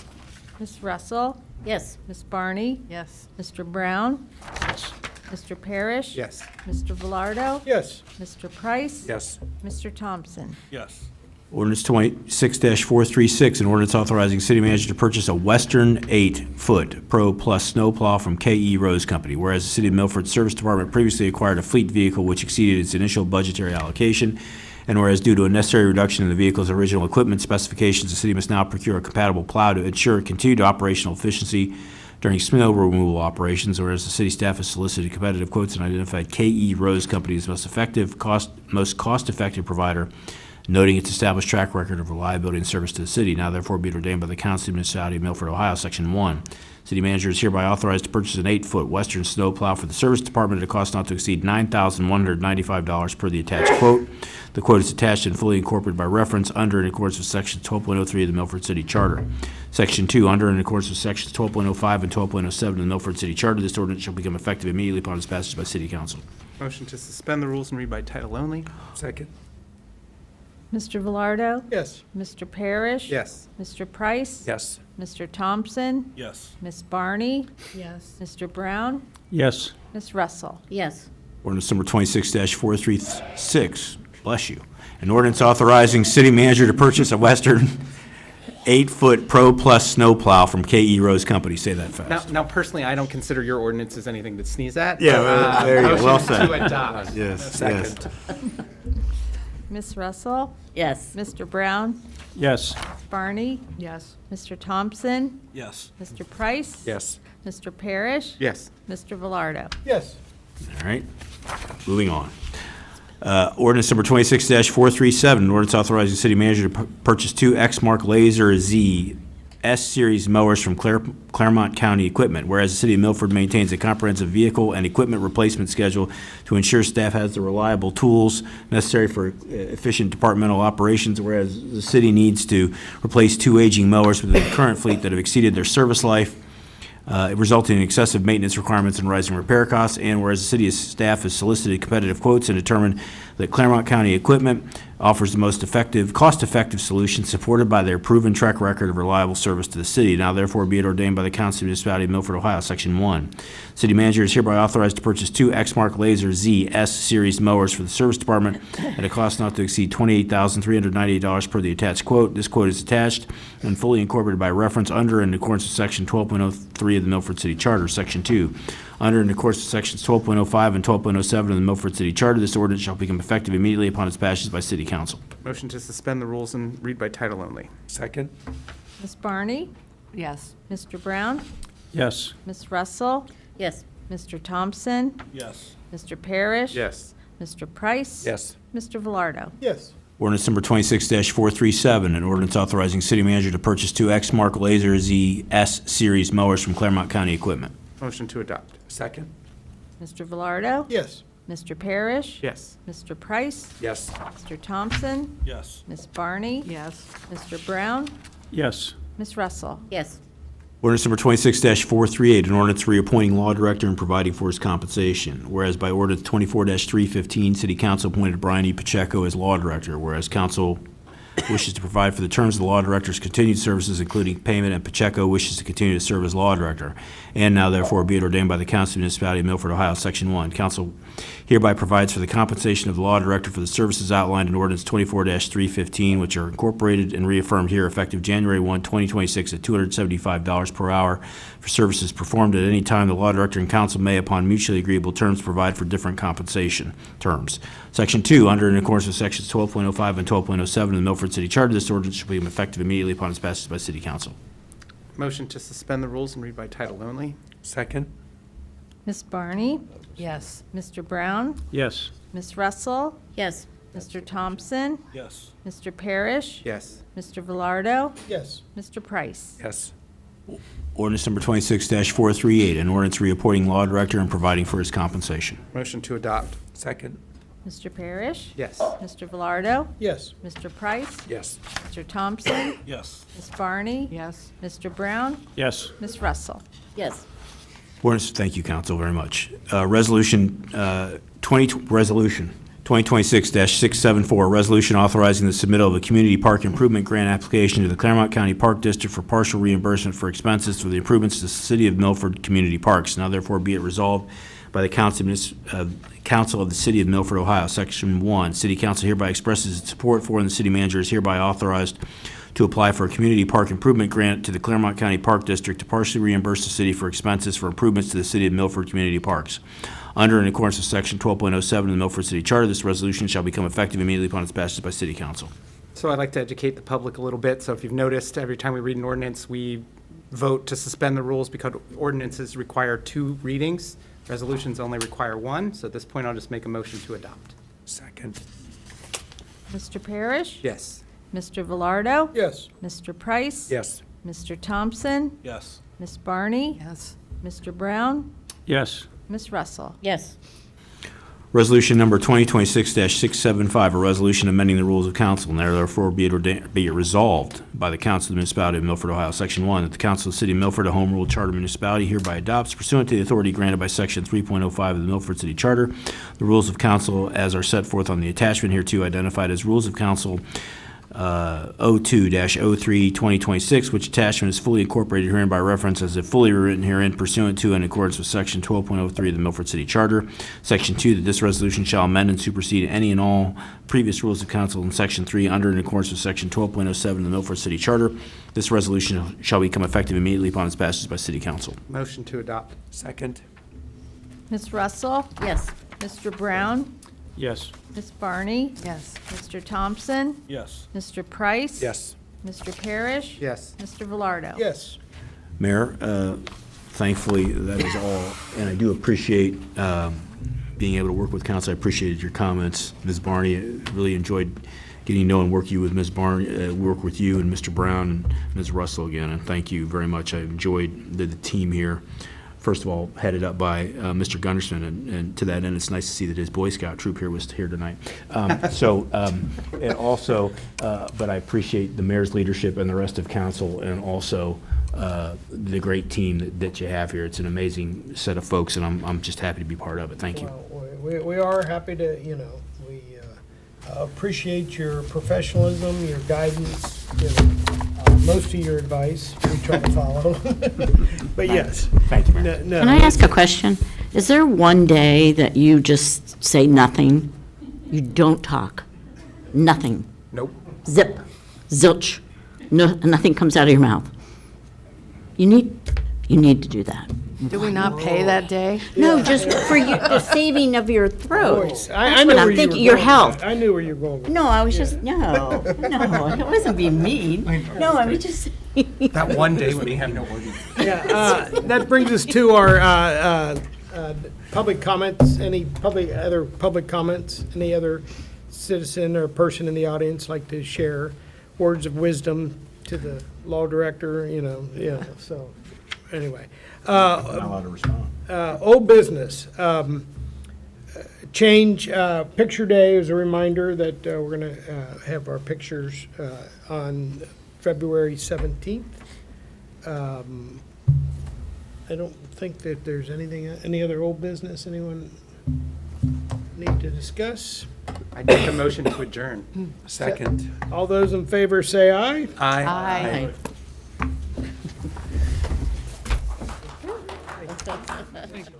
Miss Russell? Yes. Miss Barney? Yes. Mr. Brown? Yes. Mr. Parrish? Yes. Mr. Velardo? Yes. Mr. Price? Yes. Mr. Thompson? Yes. Ordinance 26-436, an ordinance authorizing city manager to purchase a Western 8-foot Pro Plus snowplow from K.E. Rose Company. Whereas the City of Milford Service Department previously acquired a fleet vehicle which exceeded its initial budgetary allocation, and whereas due to a necessary reduction in the vehicle's original equipment specifications, the city must now procure a compatible plow to ensure continued operational efficiency during snow removal operations, whereas the city staff has solicited competitive quotes and identified K.E. Rose Company as most cost-effective provider, noting its established track record of reliability and service to the city. Now therefore be it ordained by the Council of the Municipality of Milford, Ohio, Section 1. City manager is hereby authorized to purchase an 8-foot Western snowplow for the Service Department at a cost not to exceed $9,195 per the attached quote. The quote is attached and fully incorporated by reference under and in accordance with Section 12.03 of the Milford City Charter. Section 2, under and in accordance with Sections 12.05 and 12.07 of the Milford City Charter, this ordinance shall become effective immediately upon its passage by City Council. Motion to suspend the rules and read by title only. Second. Mr. Velardo? Yes. Mr. Parrish? Yes. Mr. Price? Yes. Mr. Thompson? Yes. Ms. Barney? Yes. Mr. Brown? Yes. Ms. Russell? Yes. Ordinance number 26-436, bless you. An ordinance authorizing city manager to purchase a Western 8-foot Pro Plus snowplow from K.E. Rose Company. Say that fast. Now, personally, I don't consider your ordinance as anything to sneeze at. Yeah, but, there you go. Well motion said. to adopt. Yes, Second. Ms. Russell? Yes. Mr. Brown? Yes. Ms. Barney? Yes. Mr. Thompson? Yes. Mr. Price? Yes. Mr. Parrish? Yes. Mr. Velardo? Yes. All right, moving on. Ordinance number 26-437, an ordinance authorizing the city manager to purchase two Exmark Laser Z S-Series mowers from Claremont County Equipment, whereas the city of Milford maintains a comprehensive vehicle and equipment replacement schedule to ensure staff has the reliable tools necessary for efficient departmental operations, whereas the city needs to replace two aging mowers within the current fleet that have exceeded their service life, resulting in excessive maintenance requirements and rising repair costs, and whereas the city's staff has solicited competitive quotes and determined that Claremont County Equipment offers the most cost-effective solution supported by their proven track record of reliable service to the city. Now therefore be it ordained by the Council of the Municipality of Milford, Ohio, Section 1. City manager is hereby authorized to purchase two Exmark Laser Z S-Series mowers for the Service Department at a cost not to exceed $28,398 per the attached quote. This quote is attached and fully incorporated by reference under and in accordance with Section 12.03 of the Milford City Charter. Section 2. Under and in accordance with Sections 12.05 and 12.07 of the Milford City Charter, this ordinance shall become effective immediately upon its passage by City Council. Motion to suspend the rules and read by title only. Second. Ms. Barney? Yes. Mr. Brown? Yes. Ms. Russell? Yes. Mr. Thompson? Yes. Mr. Parrish? Yes. Mr. Price? Yes. Mr. Velardo? Yes. Ordinance number 26-437, an ordinance authorizing city manager to purchase two Exmark Laser Z S-Series mowers from Claremont County Equipment. Motion to adopt. Second. Mr. Velardo? Yes. Mr. Parrish? Yes. Mr. Price? Yes. Mr. Thompson? Yes. Ms. Barney? Yes. Mr. Brown? Yes. Ms. Russell? Yes. Ordinance number 26-438, an ordinance reappointing law director and providing for his compensation. Whereas by ordinance 24-315, City Council appointed Brian E. Pacheco as law director, whereas council wishes to provide for the terms of the law director's continued services, including payment, and Pacheco wishes to continue to serve as law director. And now therefore be it ordained by the Council of the Municipality of Milford, Ohio, Section 1. Council hereby provides for the compensation of the law director for the services outlined in ordinance 24-315, which are incorporated and reaffirmed here effective January 1, 2026 at $275 per hour for services performed at any time. The law director and council may, upon mutually agreeable terms, provide for different compensation terms. Section 2, under and in accordance with Sections 12.05 and 12.07 of the Milford City Charter, this ordinance shall become effective immediately upon its passage by City Council. Motion to suspend the rules and read by title only. Second. Ms. Barney? Yes. Mr. Brown? Yes. Ms. Russell? Yes. Mr. Thompson? Yes. Mr. Parrish? Yes. Mr. Velardo? Yes. Mr. Price? Yes. Ordinance number 26-438, an ordinance reappointing law director and providing for his compensation. Motion to adopt. Second. Mr. Parrish? Yes. Mr. Velardo? Yes. Mr. Price? Yes. Mr. Thompson? Yes. Ms. Barney? Yes. Mr. Brown? Yes. Ms. Russell? Yes. Ordinance, thank you, council, very much. Resolution 2026-674, resolution authorizing the submittal of a community park improvement grant application to the Claremont County Park District for partial reimbursement for expenses for the improvements to the City of Milford community parks. Now therefore be it resolved by the Council of the City of Milford, Ohio. Section 1, City Council hereby expresses its support for, and the city manager is hereby authorized to apply for a community park improvement grant to the Claremont County Park District to partially reimburse the city for expenses for improvements to the City of Milford community parks. Under and in accordance with Section 12.07 of the Milford City Charter, this resolution shall become effective immediately upon its passage by City Council. So I'd like to educate the public a little bit. So if you've noticed, every time we read an ordinance, we vote to suspend the rules because ordinances require 2 readings. Resolutions only require 1. So at this point, I'll just make a motion to adopt. Second. Mr. Parrish? Yes. Mr. Velardo? Yes. Mr. Price? Yes. Mr. Thompson? Yes. Ms. Barney? Yes. Mr. Brown? Yes. Ms. Russell? Yes. Resolution number 2026-675, a resolution amending the rules of council. Now therefore be it resolved by the Council of the Municipality of Milford, Ohio. Section 1, that the Council of the City of Milford, a home rule charter municipality, hereby adopts pursuant to the authority granted by Section 3.05 of the Milford City Charter, the rules of council as are set forth on the attachment hereto, identified as Rules of Council 02-03-2026, which attachment is fully incorporated herein by reference as if fully written herein pursuant to and in accordance with Section 12.03 of the Milford City Charter. Section 2, that this resolution shall amend and supersede any and all previous rules of council in Section 3 under and in accordance with Section 12.07 of the Milford City Charter. This resolution shall become effective immediately upon its passage by City Council. Motion to adopt. Second. Ms. Russell? Yes. Mr. Brown? Yes. Ms. Barney? Yes. Mr. Thompson? Yes. Mr. Price? Yes. Mr. Parrish? Yes. Mr. Velardo? Yes. Mayor, thankfully, that is all, and I do appreciate being able to work with council. I appreciated your comments. Ms. Barney, I really enjoyed getting to know and work with Ms. Barney, work with you and Mr. Brown and Ms. Russell again, and thank you very much. I enjoyed the team here. First of all, headed up by Mr. Gunderson, and to that end, it's nice to see that his Boy Scout troop here was here tonight. And also, but I appreciate the mayor's leadership and the rest of council, and also the great team that you have here. It's an amazing set of folks, and I'm just happy to be part of it. Thank you. Well, we are happy to, we appreciate your professionalism, your guidance, most of your advice we try to follow. But yes. Thank you, Mayor. Can I ask a question? Is there one day that you just say nothing? You don't talk? Nothing? Nope. Zip, zilch, no, nothing comes out of your mouth? You need to do that. Do we not pay that day? No, just for you, the saving of your throat. Voice. That's I knew what where I'm you thinking, were your going with health. that. I knew where you were going with No, I was just, no, it wasn't being mean. No, I was just. That one day when we have no ordinance. Yeah, that brings us to our public comments. Any other public comments? Any other citizen or person in the audience like to share words of wisdom to the law director? So anyway. Not allowed to respond. Old business. Change picture day is a reminder that we're going to have our pictures on February 17th. I don't think that there's any other old business anyone need to discuss. I make a motion to adjourn. Second. All those in favor say aye. Aye. Aye. Thank you.